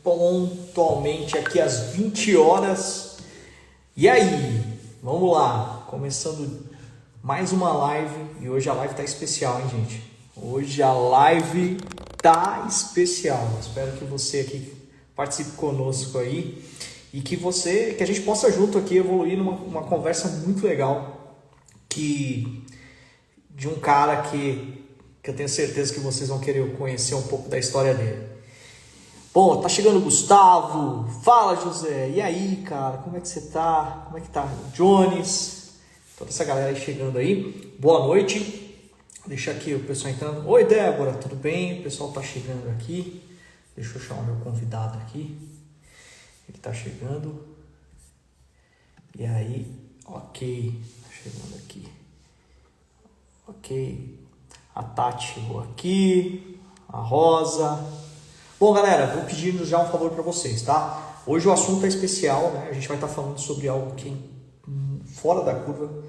Pontualmente aqui às 20 horas. E aí, vamos lá, começando mais uma live. E hoje a live tá especial, hein, gente? Hoje a live tá especial. Espero que você aqui participe conosco aí e que a gente possa junto aqui evoluir numa conversa muito legal de um cara que eu tenho certeza que vocês vão querer conhecer um pouco da história dele. Bom, tá chegando o Gustavo. Fala, José. E aí, cara? Como é que você tá? Como é que tá o Jones? Toda essa galera aí chegando aí. Boa noite. Deixa aqui o pessoal entrando. Oi, Débora, tudo bem? O pessoal tá chegando aqui. Deixa eu chamar meu convidado aqui. Ele tá chegando. E aí, ok. Tá chegando aqui. Ok. A Tati chegou aqui. A Rosa. Bom, galera, vou pedir já um favor para vocês, tá? Hoje o assunto é especial, né? A gente vai estar falando sobre algo que é fora da curva.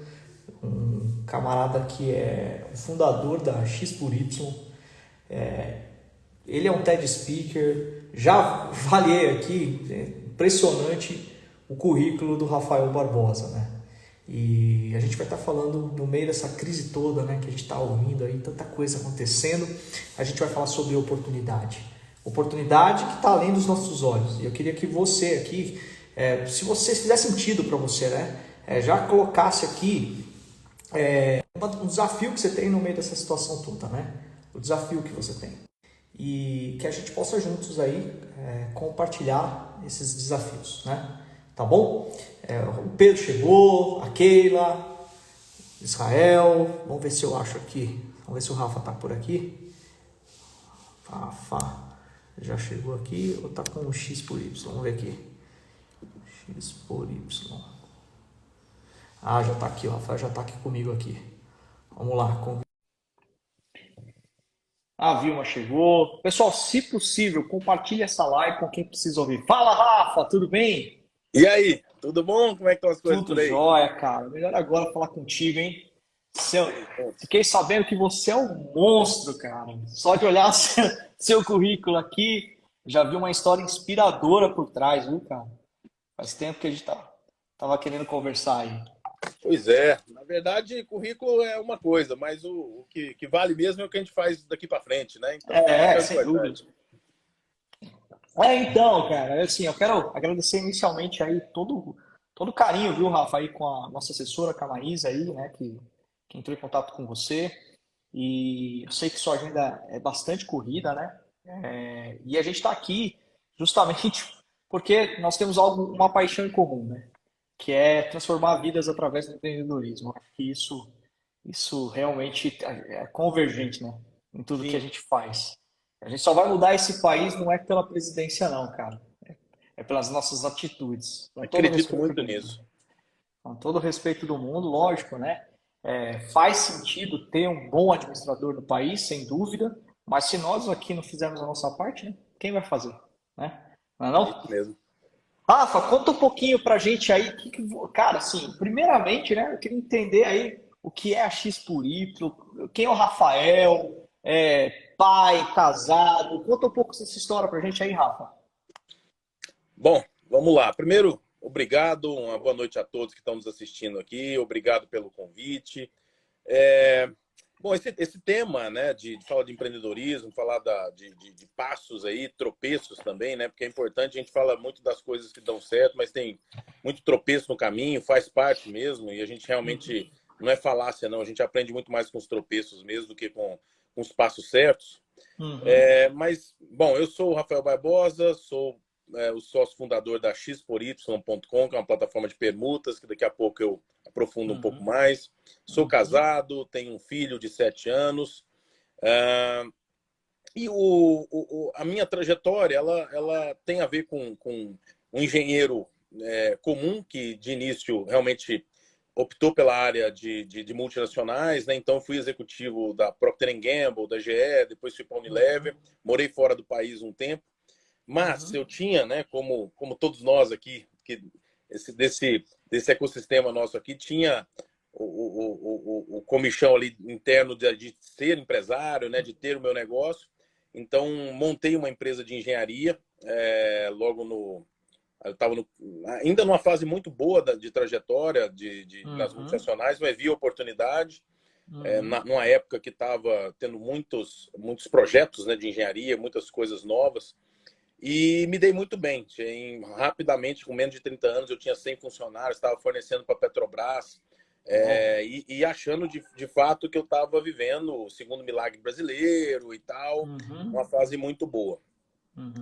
Um camarada que é o fundador da X por Y. Ele é um TED Speaker. Já avaliei aqui, é impressionante o currículo do Rafael Barbosa, né? E a gente vai estar falando no meio dessa crise toda, né? Que a gente está ouvindo aí, tanta coisa acontecendo. A gente vai falar sobre oportunidade. Oportunidade que está além dos nossos olhos. E eu queria que você aqui, se você fizer sentido para você, né? Já colocasse aqui um desafio que você tem no meio dessa situação toda, né? O desafio que você tem. E que a gente possa juntos aí compartilhar esses desafios, né? Tá bom? O Pedro chegou, a Keila, Israel. Vamos ver se eu acho aqui. Vamos ver se o Rafa tá por aqui. Rafa já chegou aqui ou tá com o X por Y? Vamos ver aqui. X por Y. Ah, já tá aqui, o Rafael já tá aqui comigo aqui. Vamos lá. A Vilma chegou. Pessoal, se possível, compartilhe essa live com quem precisa ouvir. Fala, Rafa, tudo bem? E aí, tudo bom? Como é que estão as coisas Tudo por aí? jóia, cara. Melhor agora falar contigo, hein? Fiquei sabendo que você é um monstro, cara. Só de olhar seu currículo aqui, já vi uma história inspiradora por trás, viu, cara? Faz tempo que a gente tava querendo conversar aí. Pois é, na verdade, currículo é uma coisa, mas o que vale mesmo é o que a gente faz daqui para frente, né? Então, isso que é o Sem dúvida. importante. Então, cara, assim, eu quero agradecer inicialmente aí todo o carinho, viu, Rafa, aí com a nossa assessora, com a Maísa aí, né, que entrou em contato com você. E eu sei que sua agenda é bastante corrida, né? E a gente está aqui justamente porque nós temos uma paixão em comum, né? Que é transformar vidas através do empreendedorismo. Acho que isso realmente é convergente, né? Em tudo que a Sim, gente faz. A gente só vai mudar esse país não é pela presidência, não, cara. É pelas nossas atitudes. Com todo o acredito respeito muito do mundo. nisso. Com todo o respeito do mundo, lógico, né? Faz sentido ter um bom administrador no país, sem dúvida, mas se nós aqui não fizermos a nossa parte, né? Quem vai fazer? Né? Não é É isso não? mesmo. Rafa, conta um pouquinho pra gente aí, cara, assim, primeiramente, né, eu queria entender aí o que é a X por Y, quem é o Rafael, pai, casado, conta um pouco dessa história pra gente aí, Rafa. Bom, vamos lá. Primeiro, obrigado, uma boa noite a todos que estão nos assistindo aqui, obrigado pelo convite. É, Bom, esse tema, né, de falar de empreendedorismo, falar de passos aí, tropeços também, né, porque é importante, a gente fala muito das coisas que dão certo, mas tem muito tropeço no caminho, faz parte mesmo, e a gente realmente, não é falácia não, a gente aprende muito mais com os tropeços mesmo do que com os passos certos. Uhum, Mas, bom, eu sou o Rafael Barbosa, sou o sócio fundador da xpory.com, que é uma plataforma de permutas, que daqui a pouco eu aprofundo um pouco uhum, mais. Sou uhum, casado, tenho um filho de 7 anos. E a minha trajetória, ela tem a ver com um engenheiro comum, que de início realmente optou pela área de multinacionais, né? Então fui executivo da Procter Gamble, da GE, depois fui para a uhum, Unilever, morei fora do país um tempo, mas uhum, eu tinha, né, como todos nós aqui, desse ecossistema nosso aqui, tinha o comichão ali interno de ser empresário, né, de ter o meu negócio. Então, montei uma empresa de engenharia, eu estava ainda numa fase muito boa de trajetória nas multinacionais, mas vi oportunidade, numa época que estava tendo muitos projetos, né, de engenharia, muitas coisas novas, e me dei muito bem. Rapidamente, com menos de 30 anos, eu tinha 100 funcionários, estava fornecendo para a Petrobras, e achando de fato que eu estava vivendo o segundo milagre brasileiro e tal, uma fase muito boa.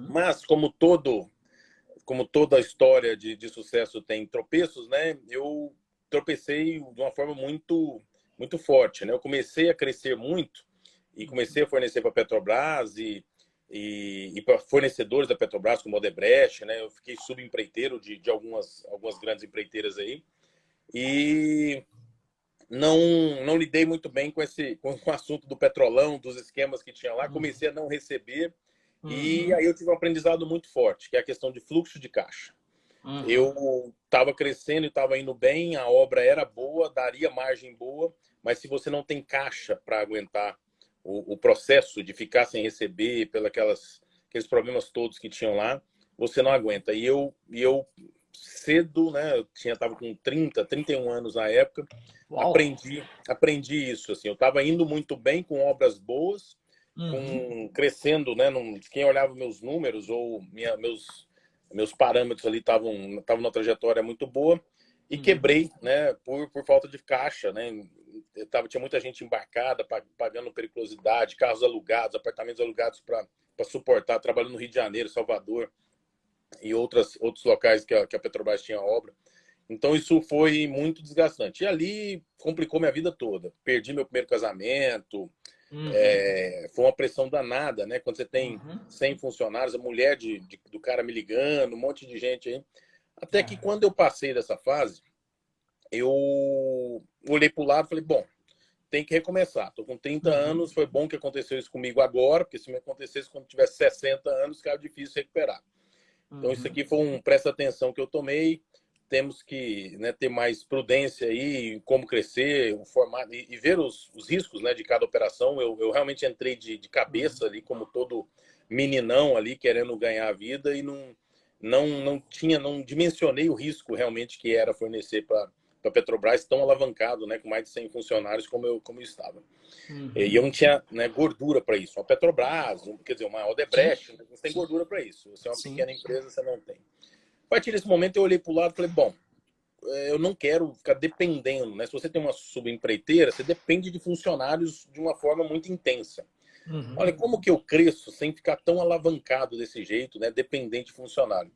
Mas, como toda a história de sucesso tem tropeços, né? Eu tropecei de uma forma muito, muito forte, né? Eu comecei a crescer muito e comecei a fornecer para a Petrobras e para fornecedores da Petrobras, como o Odebrecht, né? Eu fiquei subempreiteiro de algumas grandes empreiteiras aí e não lidei muito bem com o assunto do petrolão, dos esquemas que tinha lá. Comecei a não receber. E aí eu tive um aprendizado muito forte, que é a questão de fluxo de caixa. Eu estava crescendo e estava indo bem, a obra era boa, daria margem boa, mas se você não tem caixa para aguentar o processo de ficar sem receber, aqueles problemas todos que tinham lá, você não aguenta. E eu cedo, né, eu estava com 31 anos na época, aprendi isso. Assim, eu estava indo muito bem com obras boas, crescendo, né? Quem olhava meus números ou meus parâmetros ali estavam numa trajetória muito boa e quebrei, né? Por falta de caixa, né? Tinha muita gente embarcada, pagando periculosidade, carros alugados, apartamentos alugados para suportar, trabalhando no Rio de Janeiro, Salvador e outros locais que a Petrobras tinha obra. Então isso foi muito desgastante. E ali complicou minha vida toda. Perdi meu primeiro casamento. Foi uma pressão danada, né? Quando você tem 100 funcionários, a mulher do cara me ligando, um monte de gente aí. Até que quando eu passei dessa fase, eu olhei para o lado e falei, bom, tem que recomeçar. Estou com 30 anos, foi bom que aconteceu isso comigo agora, porque se me acontecesse quando tivesse 60 anos, ficava difícil recuperar. Então isso aqui foi presta atenção que eu tomei. Temos que, né, ter mais prudência aí em como crescer, o formato e ver os riscos, né, de cada operação. Eu realmente entrei de cabeça ali, como todo meninão ali, querendo ganhar a vida e não dimensionei o risco realmente que era fornecer para a Petrobras tão alavancado, né, com mais de 100 funcionários como eu estava. E eu não tinha, né, gordura para isso. Uma Petrobras, quer dizer, uma Odebrecht, não tem gordura para isso. Você é uma pequena empresa, você não tem. A partir desse momento eu olhei para o lado e falei, bom, eu não quero ficar dependendo, né? Se você tem uma subempreiteira, você depende de funcionários de uma forma muito intensa. Olha, como que eu cresço sem ficar tão alavancado desse jeito, né? Dependente de funcionário.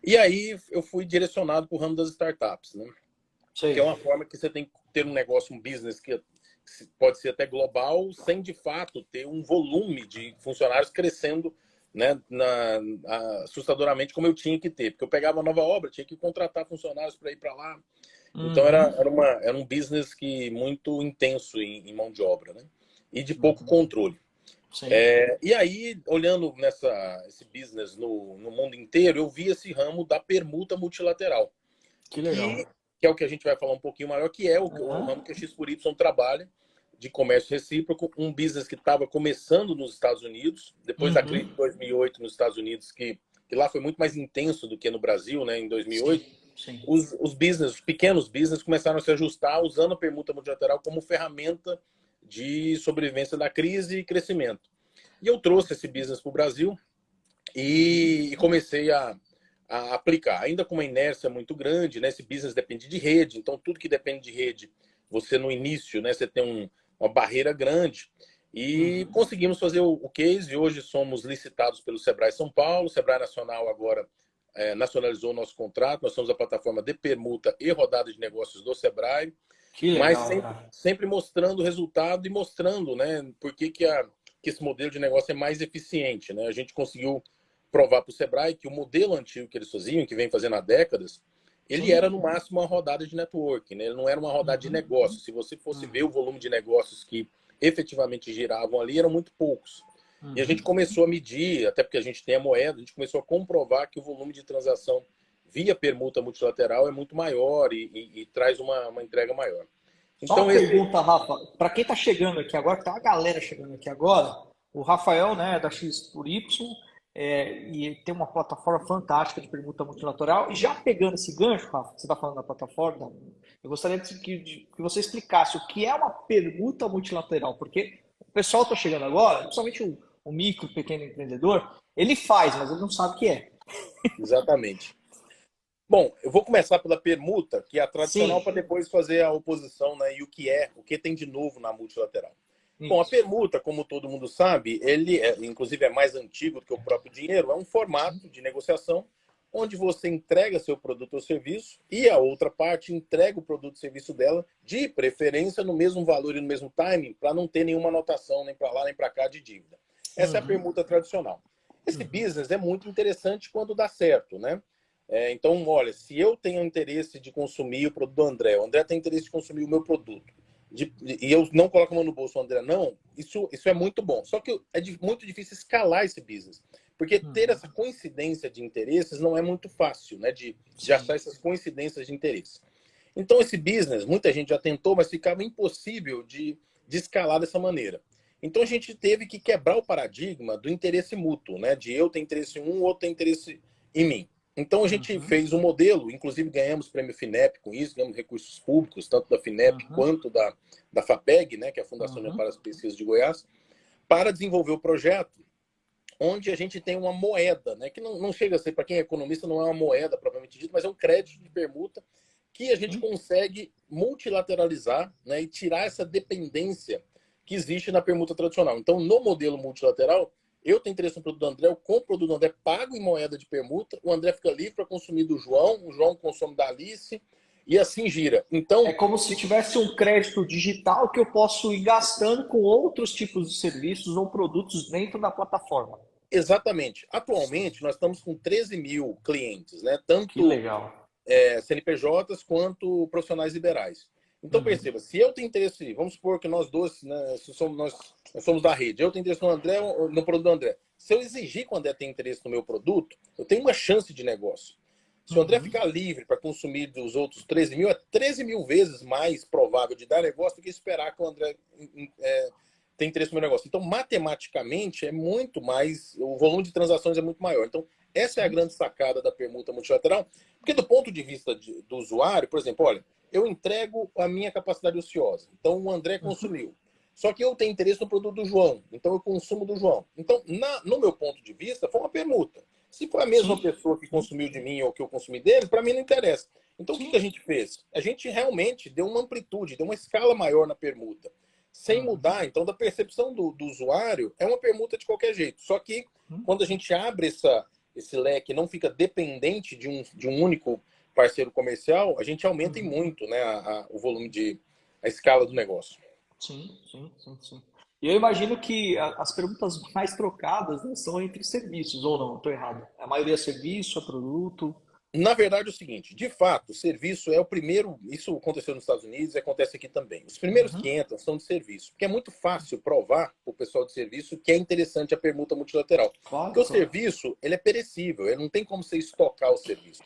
E aí eu fui direcionado para o ramo das startups, né? Que é uma forma que você tem que ter um negócio, um business que pode ser até global, sem de fato ter um volume de funcionários crescendo, né, assustadoramente como eu tinha que ter, porque eu pegava uma nova obra, tinha que contratar funcionários para ir para lá. Então era um business muito intenso em mão de obra, né? E de pouco controle. E aí, olhando esse business no mundo inteiro, eu vi esse ramo da permuta multilateral. Que legal. Que é o que a gente vai falar um pouquinho maior, que é o ramo que a X4Y trabalha, de comércio recíproco, um business que estava começando nos Estados Unidos, depois da crise de 2008 nos Estados Unidos, que lá foi muito mais intenso do que no Brasil, né, em 2008. Sim. Os pequenos business começaram a se ajustar usando a permuta multilateral como ferramenta de sobrevivência da crise e crescimento. E eu trouxe esse business para o Brasil e comecei a aplicar, ainda com uma inércia muito grande, né? Esse business depende de rede, então tudo que depende de rede, você no início, né, você tem uma barreira grande. E conseguimos fazer o case, e hoje somos licitados pelo Sebrae São Paulo. O Sebrae Nacional agora nacionalizou o nosso contrato. Nós somos a plataforma de permuta e rodada de negócios do Sebrae. Que legal, mas sempre mostrando o resultado e mostrando, né, por que esse modelo de negócio é mais eficiente, né? A gente conseguiu provar para o Sebrae que o modelo antigo que eles faziam, que vem fazendo há décadas, ele era no máximo uma rodada de networking, né? Ele não era uma rodada de negócios. Se você fosse ver o volume de negócios que efetivamente giravam ali, eram muito poucos. E a gente começou a medir, até porque a gente tem a moeda, a gente começou a comprovar que o volume de transação via permuta multilateral é muito maior e traz uma entrega maior. Então, só uma pergunta, Rafa, para quem está chegando aqui agora, que tá uma galera chegando aqui agora, O Rafael, né, da X por Y, e tem uma plataforma fantástica de permuta multilateral. E já pegando esse gancho, Rafa, que você está falando da plataforma, eu gostaria que você explicasse o que é uma permuta multilateral, porque o pessoal está chegando agora, principalmente o micro, pequeno empreendedor, ele faz, mas ele não sabe o que é. Exatamente. Bom, eu vou começar pela permuta, que é a tradicional, Sim, para depois fazer a oposição, né, e o que tem de novo na multilateral. Bom, a isso. permuta, como todo mundo sabe, inclusive é mais antigo do que o próprio dinheiro, é um formato de negociação onde você entrega seu produto ou serviço e a outra parte entrega o produto ou serviço dela, de preferência no mesmo valor e no mesmo timing, para não ter nenhuma anotação nem para lá nem para cá de dívida. Essa é a Uhum, permuta tradicional. Esse uhum, business é muito interessante quando dá certo, né? Então, olha, se eu tenho interesse de consumir o produto do André, o André tem interesse de consumir o meu produto, e eu não coloco a mão no bolso, o André não, isso é muito bom. Só que muito difícil escalar esse business, porque ter uhum. essa coincidência de interesses não é muito fácil, né? De Sim. achar essas coincidências de interesse. Então, esse business, muita gente já tentou, mas ficava impossível de escalar dessa maneira. Então, a gente teve que quebrar o paradigma do interesse mútuo, né? De eu ter interesse em um, o outro tem interesse em mim. Então, a gente Uhum, fez um modelo, inclusive ganhamos prêmio FINEP com isso, ganhamos recursos públicos, tanto da FINEP uhum, quanto da FAPEG, né? Que é a Fundação de uhum, Amparo às Pesquisas de Goiás, para desenvolver o projeto onde a gente tem uma moeda, né? Que não chega a ser, para quem é economista, não é uma moeda propriamente dita, mas é um crédito de permuta que a gente sim. consegue multilateralizar, né, e tirar essa dependência que existe na permuta tradicional. Então, no modelo multilateral, eu tenho interesse no produto do André, eu compro o produto do André, pago em moeda de permuta, o André fica livre para consumir do João, o João consome da Alice, e assim gira. É Então, como se tivesse um crédito digital que eu posso ir gastando com outros tipos de serviços ou produtos dentro da plataforma. exatamente. Atualmente, nós estamos com 13 mil clientes, né? Que Tanto legal. CNPJs quanto profissionais liberais. Então, Uhum, perceba, se eu tenho interesse, vamos supor que nós dois, né, nós somos da rede, eu tenho interesse no André, no produto do André. Se eu exigir que o André tenha interesse no meu produto, eu tenho uma chance de negócio. Se o André uhum. ficar livre para consumir dos outros 13 mil, é 13 mil vezes mais provável de dar negócio do que esperar que o André tenha interesse no meu negócio. Então, matematicamente, é muito mais, o volume de transações é muito maior. Então, essa é a Sim. grande sacada da permuta multilateral, porque do ponto de vista do usuário, por exemplo, olha, eu entrego a minha capacidade ociosa. Então o André Uhum, consumiu. Só que eu tenho interesse no produto do João. Então eu consumo do João. Então, no meu ponto de vista, foi uma permuta. Se foi a mesma sim. pessoa que Sim. consumiu de mim ou que eu consumi dele, para mim não interessa. Então o que a Sim. gente fez? A gente realmente deu uma amplitude, deu uma escala maior na permuta. Sem Uhum, mudar, então, da percepção do usuário, é uma permuta de qualquer jeito. Só que uhum, quando a gente abre esse leque, não fica dependente de um único parceiro comercial, a gente aumenta em uhum. muito, né, o volume a escala do negócio. Sim, sim, sim, sim. E eu imagino que as perguntas mais trocadas, né, são entre serviços, ou não? Estou errado. A maioria é serviço, é produto. Na verdade, é o seguinte, de fato, o serviço é o primeiro, isso aconteceu nos Estados Unidos e acontece aqui também. Os primeiros Uhum. que entram são de serviço, porque é muito fácil provar para o pessoal de serviço que é interessante a permuta multilateral. Porque Claro, o claro. serviço, ele é perecível, ele não tem como você estocar o serviço.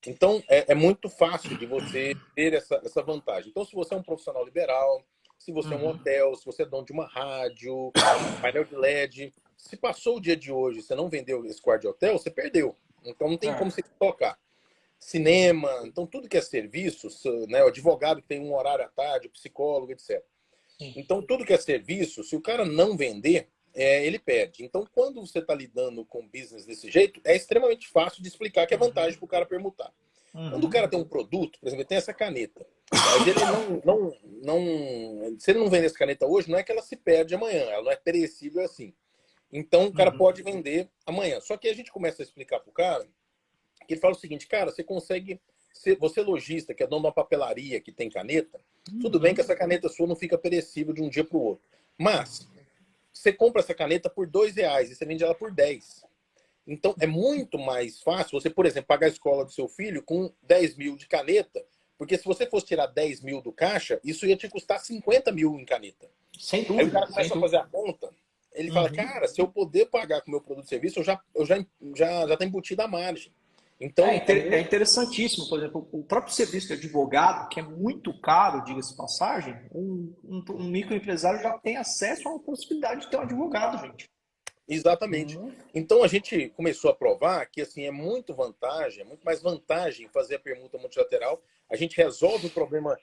Então, é muito fácil de você ter essa vantagem. Então, se você é um profissional liberal, se você é um Uhum. hotel, se você é dono de uma rádio, painel de LED, se passou o dia de hoje e você não vendeu esse quarto de hotel, você perdeu. Então, não tem É. como você tocar. Uhum. Cinema, então tudo que é serviço, né, o advogado que tem um horário à tarde, o psicólogo, etc. Sim. Então, tudo que é serviço, se o cara não vender, ele perde. Então, quando você está lidando com business desse jeito, é extremamente fácil de explicar que é Uhum. vantagem para o cara permutar. Quando o Uhum. cara tem um produto, por exemplo, ele tem essa caneta, mas ele se ele não vender essa caneta hoje, não é que ela se perde amanhã, ela não é perecível assim. Então, o cara Uhum. pode vender amanhã. Só que a gente começa a explicar para o cara que ele fala o seguinte, cara, você consegue, você lojista, que é dono de uma papelaria que tem caneta, tudo bem que Uhum. essa caneta sua não fica perecível de um dia para o outro. Mas você compra essa caneta por R$ 2 e você vende ela por 10. Então é muito mais fácil você, por exemplo, pagar a escola do seu filho com 10 mil de caneta, porque se você fosse tirar 10 mil do caixa, isso ia te custar 50 mil em caneta. Sem Aí o cara dúvida, sem começa a fazer dúvida. a conta, ele fala, Uhum. cara, se eu poder pagar com o meu produto e serviço, eu já tá embutido a margem. Então, É interessantíssimo, por exemplo, o próprio serviço de advogado, que é muito caro, diga-se de passagem, um microempresário já tem acesso a uma possibilidade de ter um advogado, gente. exatamente. Hum, Então a gente começou a provar que assim é muito mais vantagem fazer a permuta multilateral. A gente resolve o problema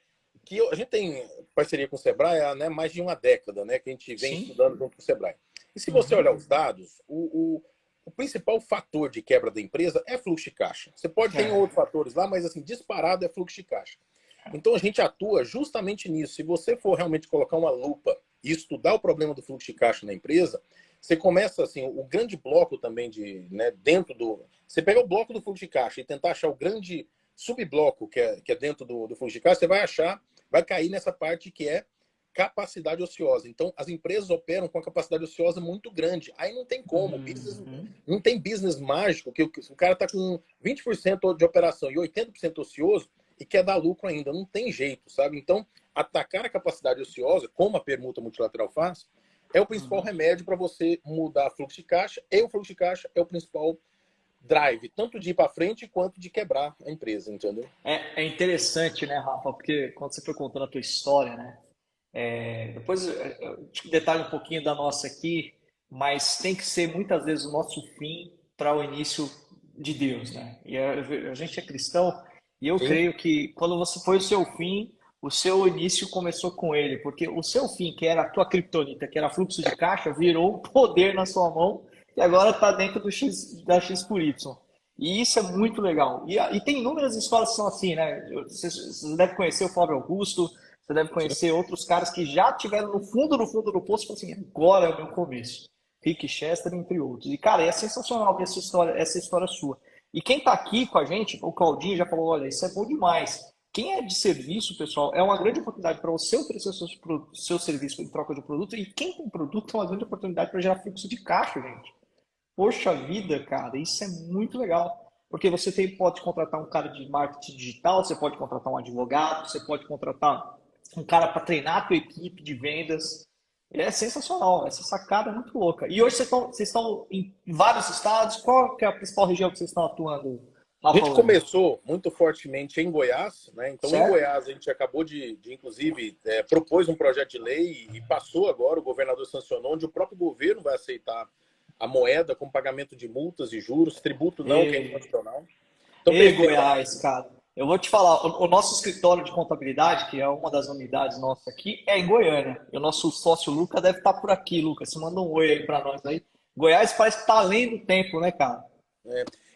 que a gente tem parceria com o Sebrae há, né, mais de uma década, né, que a gente vem sim. estudando junto com o Sebrae. E se você olhar os dados, o principal fator de quebra da empresa é fluxo de caixa. Você pode ter É. outros fatores lá, mas assim, disparado é fluxo de caixa. Então a gente atua justamente nisso. Se você for realmente colocar uma lupa e estudar o problema do fluxo de caixa na empresa, você começa assim, o grande bloco também de, né, dentro do, você pega o bloco do fluxo de caixa e tentar achar o grande subbloco que é dentro do fluxo de caixa, você vai achar, vai cair nessa parte que é capacidade ociosa. Então, as empresas operam com a capacidade ociosa muito grande. Aí não tem como. Uhum. Não tem business mágico que o cara está com 20% de operação e 80% ocioso e quer dar lucro ainda. Não tem jeito, sabe? Então, atacar a capacidade ociosa, como a permuta multilateral faz, é o principal remédio para você mudar fluxo de caixa. E o fluxo de caixa é o principal drive, tanto de ir para frente quanto de quebrar a empresa, entendeu? É interessante, né, Rafa? Porque quando você foi contando a tua história, né? Depois eu te detalho um pouquinho da nossa aqui, mas tem que ser muitas vezes o nosso fim para o início de Deus, né? E a gente é cristão e eu Sim. creio que quando você foi o seu fim, o seu início começou com ele, porque o seu fim, que era a tua criptonita, que era fluxo de caixa, virou um poder na sua mão e agora está dentro do X, da X por Y. E isso é muito legal. E tem inúmeras histórias que são assim, né? Você deve conhecer o Flávio Augusto, você deve Sim. conhecer outros caras que já tiveram no fundo do poço e falaram assim, agora é o meu começo. Rick Chester, entre outros. E, cara, é sensacional ver essa história sua. E quem tá aqui com a gente, o Claudinho já falou, olha, isso é bom demais. Quem é de serviço, pessoal, é uma grande oportunidade para você oferecer seu serviço em troca de produto. E quem tem produto é uma grande oportunidade para gerar fluxo de caixa, gente. Poxa vida, cara, isso é muito legal. Porque pode contratar um cara de marketing digital, você pode contratar um advogado, você pode contratar um cara para treinar a tua equipe de vendas. É sensacional, essa sacada é muito louca. E hoje vocês estão em vários estados. Qual que é a principal região que vocês estão atuando, A Rafa gente hoje? começou muito fortemente em Goiás, né? Então, em Certo? Goiás, a gente acabou de inclusive, propôs um projeto de lei e passou agora, o governador sancionou, onde o próprio governo vai aceitar a moeda com pagamento de multas e juros, tributo não, que é E inconstitucional. Então, Ei, perfeito. Goiás, cara. Eu vou te falar, o nosso escritório de contabilidade, que é uma das unidades nossas aqui, é em Goiânia. E o nosso sócio Luca deve estar por aqui, Lucas. Você manda um oi aí pra nós aí. Goiás parece que tá além do tempo, né, cara?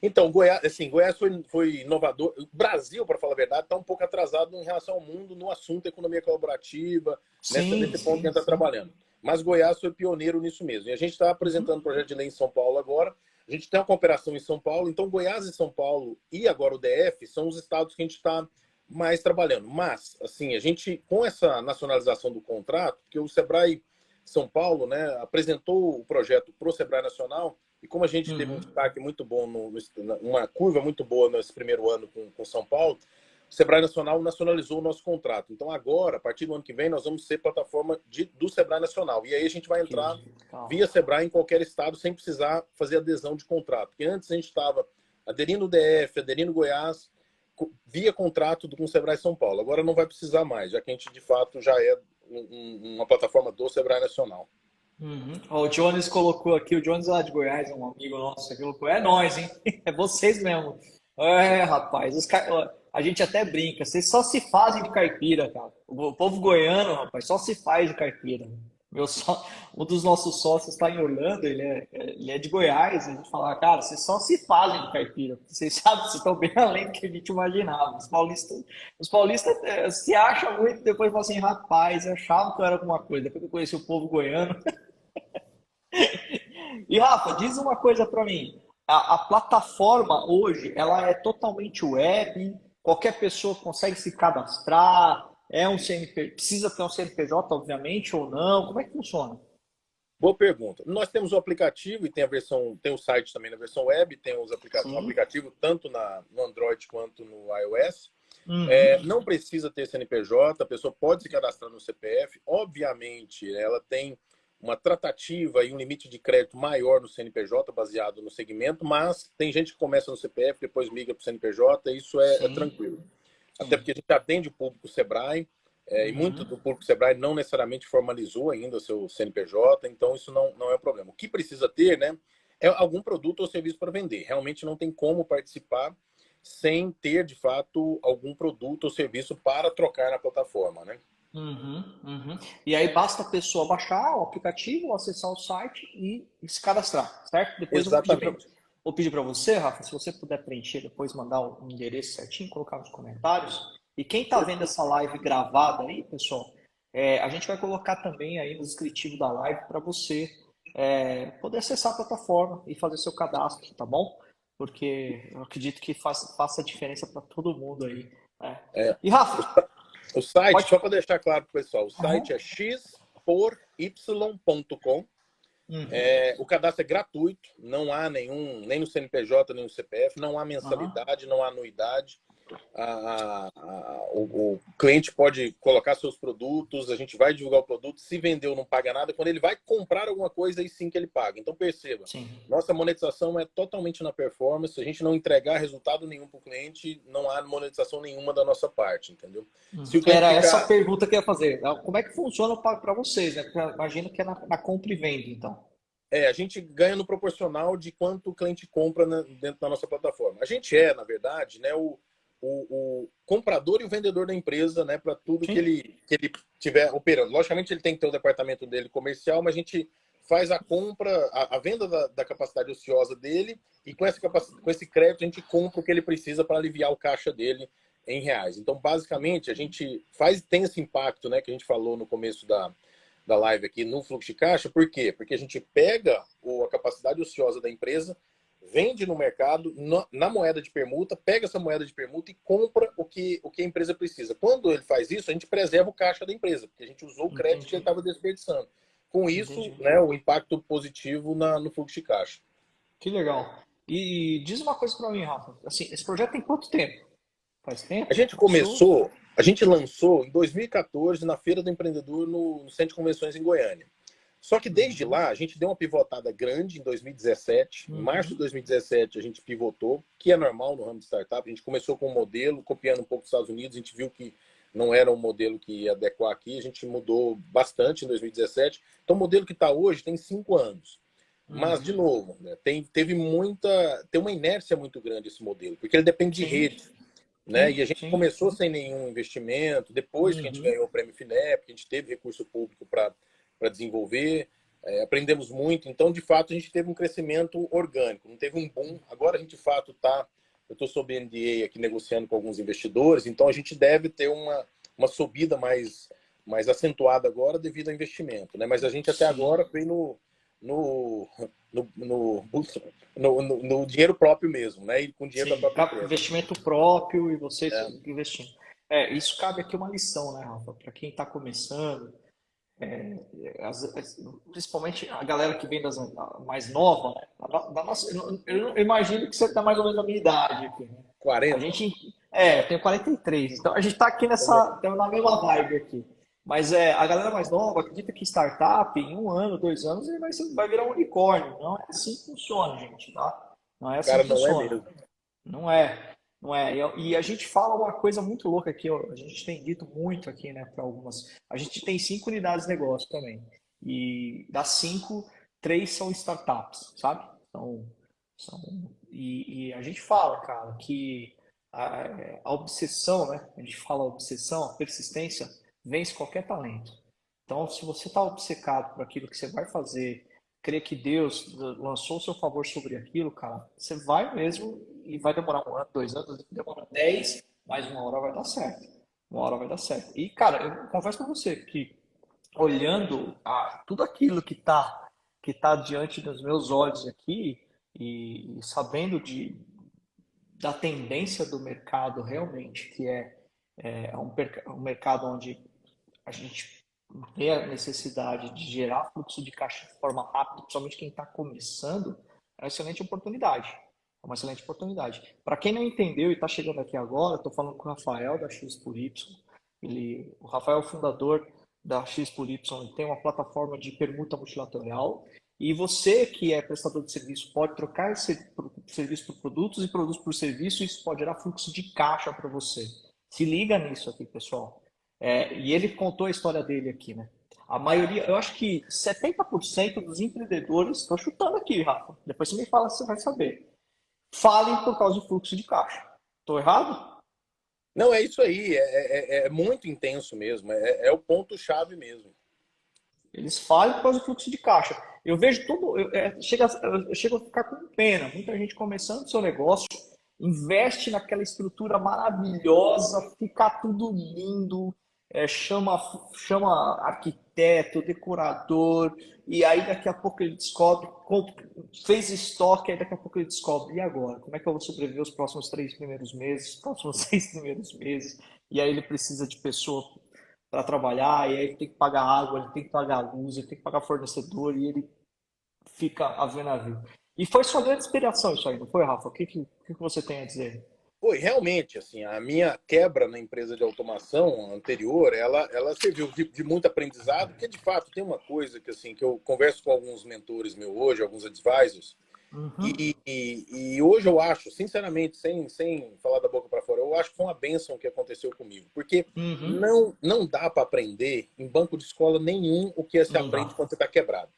Então, Goiás, assim, Goiás foi inovador. O Brasil, para falar a verdade, está um pouco atrasado em relação ao mundo no assunto economia colaborativa, Sim, nesse ponto que a sim, gente está sim. trabalhando. Mas Goiás foi pioneiro nisso mesmo. E a gente está apresentando um projeto de lei em São Paulo agora. A gente tem uma cooperação em São Paulo. Então, Goiás e São Paulo e agora o DF são os estados que a gente está mais trabalhando. Mas, assim, a gente, com essa nacionalização do contrato, que o Sebrae São Paulo, né, apresentou o projeto para o Sebrae Nacional, e como a gente teve um Uhum. destaque muito bom, uma curva muito boa nesse primeiro ano com São Paulo, o Sebrae Nacional nacionalizou o nosso contrato. Então, agora, a partir do ano que vem, nós vamos ser plataforma do Sebrae Nacional. E aí a gente vai entrar Que legal. via Sebrae em qualquer estado, sem precisar fazer adesão de contrato. Porque antes a gente estava aderindo o DF, aderindo o Goiás, via contrato com o Sebrae São Paulo. Agora não vai precisar mais, já que a gente, de fato, já é uma plataforma do Sebrae Nacional. Uhum. Ó, o Jones colocou aqui, o Jones lá de Goiás, um amigo nosso, aqui, colocou, é nós, hein? É vocês mesmo. É, rapaz, ó, a gente até brinca, vocês só se fazem de caipira, cara. O povo goiano, rapaz, só se faz de caipira. Um dos nossos sócios está em Orlando, ele é de Goiás, a gente fala, cara, vocês só se fazem de caipira. Vocês sabem, vocês estão bem além do que a gente imaginava. Os paulistas se acham muito, depois falam assim, rapaz, eu achava que eu era alguma coisa. Depois que eu conheci o povo goiano, e Rafa, diz uma coisa para mim. A plataforma hoje, ela é totalmente web, qualquer pessoa consegue se cadastrar, precisa ter um CNPJ, obviamente, ou não? Como é que funciona? Boa pergunta. Nós temos o aplicativo e tem a versão, tem o site também na versão web, tem um Sim. aplicativo tanto no Android quanto no iOS. Uhum. Não precisa ter CNPJ, a pessoa pode se cadastrar no CPF. Obviamente, ela tem uma tratativa e um limite de crédito maior no CNPJ, baseado no segmento, mas tem gente que começa no CPF, depois migra para o CNPJ, e isso é Sim, tranquilo. Até sim. porque a gente atende o público Sebrae, e muito Uhum. do público Sebrae não necessariamente formalizou ainda o seu CNPJ, então isso não é problema. O que precisa ter, né, é algum produto ou serviço para vender. Realmente não tem como participar sem ter, de fato, algum produto ou serviço para trocar na plataforma, né? Uhum, uhum. E aí basta a pessoa baixar o aplicativo, acessar o site e se cadastrar, certo? Depois Exatamente. vou pedir para você, Rafa, se você puder preencher, depois mandar o endereço certinho, colocar nos comentários. E quem está vendo essa live gravada aí, pessoal, a gente vai colocar também aí no descritivo da live para você poder acessar a plataforma e fazer seu cadastro, tá bom? Porque eu acredito que faça diferença para todo mundo aí, né? É, E Rafa, o site, pode. só para deixar claro para o pessoal, o Aham. site é xpory.com. Uhum. O cadastro é gratuito, não há nenhum, nem no CNPJ, nem no CPF, não há Aham. mensalidade, não há anuidade. O cliente pode colocar seus produtos, a gente vai divulgar o produto, se vendeu não paga nada, quando ele vai comprar alguma coisa, aí sim que ele paga. Então perceba, Sim. nossa monetização é totalmente na performance, se a gente não entregar resultado nenhum para o cliente, não há monetização nenhuma da nossa parte, entendeu? Se o cliente Era essa a ficar... pergunta que eu ia fazer. Como é que funciona para vocês, né? Porque eu imagino que é na compra e venda, então. A gente ganha no proporcional de quanto o cliente compra dentro da nossa plataforma. A gente na verdade, né, o comprador e o vendedor da empresa, né, para tudo Sim. que ele tiver operando. Logicamente, ele tem que ter o departamento dele comercial, mas a gente faz a compra, a venda da capacidade ociosa dele, e com com esse crédito a gente compra o que ele precisa para aliviar o caixa dele em reais. Então, basicamente, a gente tem esse impacto, né, que a gente falou no começo da live aqui no fluxo de caixa. Por quê? Porque a gente pega a capacidade ociosa da empresa, vende no mercado, na moeda de permuta, pega essa moeda de permuta e compra o que a empresa precisa. Quando ele faz isso, a gente preserva o caixa da empresa, porque a gente usou o crédito que ele Entendi. estava desperdiçando. Com isso, Entendi. né, o impacto positivo no fluxo de caixa. Que legal. E diz uma coisa para mim, Rafa. Assim, esse projeto tem quanto tempo? Faz A tempo? gente Começou? começou, a gente lançou em 2014 na Feira do Empreendedor no Centro de Convenções em Goiânia. Só que desde Uhum. lá a gente deu uma pivotada grande em 2017. Em março de Uhum. 2017 a gente pivotou, que é normal no ramo de startup. A gente começou com um modelo, copiando um pouco dos Estados Unidos. A gente viu que não era um modelo que ia adequar aqui. A gente mudou bastante em 2017. Então o modelo que está hoje tem 5 anos. Mas, de Uhum. novo, né, tem uma inércia muito grande esse modelo, porque ele depende de Sim, rede, né? sim, E a gente sim. começou sem nenhum investimento, depois que a gente Uhum. ganhou o prêmio FINEP, que a gente teve recurso público para desenvolver, aprendemos muito. Então, de fato, a gente teve um crescimento orgânico, não teve um boom. Agora a gente, de fato, eu estou sob NDA aqui negociando com alguns investidores, então a gente deve ter uma subida mais acentuada agora devido ao investimento, né? Mas a gente até Sim. agora foi no, no, no, no dinheiro próprio mesmo, né? E com dinheiro da Sim, própria empresa. investimento próprio e vocês É, investindo. Isso cabe aqui uma lição, né, Rafa? Para quem está começando, principalmente a galera que vem das mais nova, né? Da nossa, eu imagino que você está mais ou menos na minha idade aqui, né? A 40. gente, eu tenho 43, então a gente está aqui estamos na mesma vibe aqui. Mas a galera mais nova acredita que startup, em 1 ano, 2 anos, ele vai virar um unicórnio. Não é assim que funciona, gente, tá? Não é assim Cara, que não é funciona. mesmo. Não é, não é. E a gente fala uma coisa muito louca aqui, ó, a gente tem dito muito aqui, né, para algumas. A gente tem 5 unidades de negócio também. E das 5, 3 são startups, sabe? São, e a gente fala, cara, que a obsessão, né? A gente fala obsessão, a persistência vence qualquer talento. Então, se você está obcecado por aquilo que você vai fazer, crê que Deus lançou o seu favor sobre aquilo, cara, você vai mesmo e vai demorar 1 ano, 2 anos, demora 10, mas uma hora vai dar certo. Uma hora vai dar certo. E, cara, eu confesso pra você que olhando tudo aquilo que tá diante dos meus olhos aqui e sabendo da tendência do mercado realmente, que é um mercado onde a gente tem a necessidade de gerar fluxo de caixa de forma rápida, principalmente quem está começando, é uma excelente oportunidade. É uma excelente oportunidade. Para quem não entendeu e está chegando aqui agora, estou falando com o Rafael da X por Y. O Rafael é o fundador da X por Y, ele tem uma plataforma de permuta multilateral, e você que é prestador de serviço pode trocar esse serviço por produtos e produtos por serviço, e isso pode gerar fluxo de caixa para você. Se liga nisso aqui, pessoal. E ele contou a história dele aqui, né? A maioria, eu acho que 70% dos empreendedores, estou chutando aqui, Rafa, depois você me fala se você vai saber, falem por causa de fluxo de caixa. Estou errado? Não, é isso aí, é muito intenso mesmo, é o ponto-chave mesmo. Eles falham por causa do fluxo de caixa. Eu vejo tudo, eu chego a ficar com pena. Muita gente começando seu negócio, investe naquela estrutura maravilhosa, fica tudo lindo, chama arquiteto, decorador, e aí daqui a pouco ele descobre, fez estoque, aí daqui a pouco ele descobre, e agora? Como é que eu vou sobreviver os próximos 3 primeiros meses, os próximos 6 primeiros meses? E aí ele precisa de pessoa para trabalhar, e aí ele tem que pagar água, ele tem que pagar luz, ele tem que pagar fornecedor, e ele fica a ver navio. E foi sua grande inspiração isso aí, não foi, Rafa? O que você tem a dizer? Foi realmente assim, a minha quebra na empresa de automação anterior, ela serviu de muito aprendizado, porque de fato tem uma coisa que assim que eu converso com alguns mentores meus hoje, alguns advisors, Uhum, e hoje eu acho, sinceramente, sem falar da boca para fora, eu acho que foi uma bênção que aconteceu comigo, porque uhum, não dá para aprender em banco de escola nenhum o que se não aprende dá. quando você está quebrado.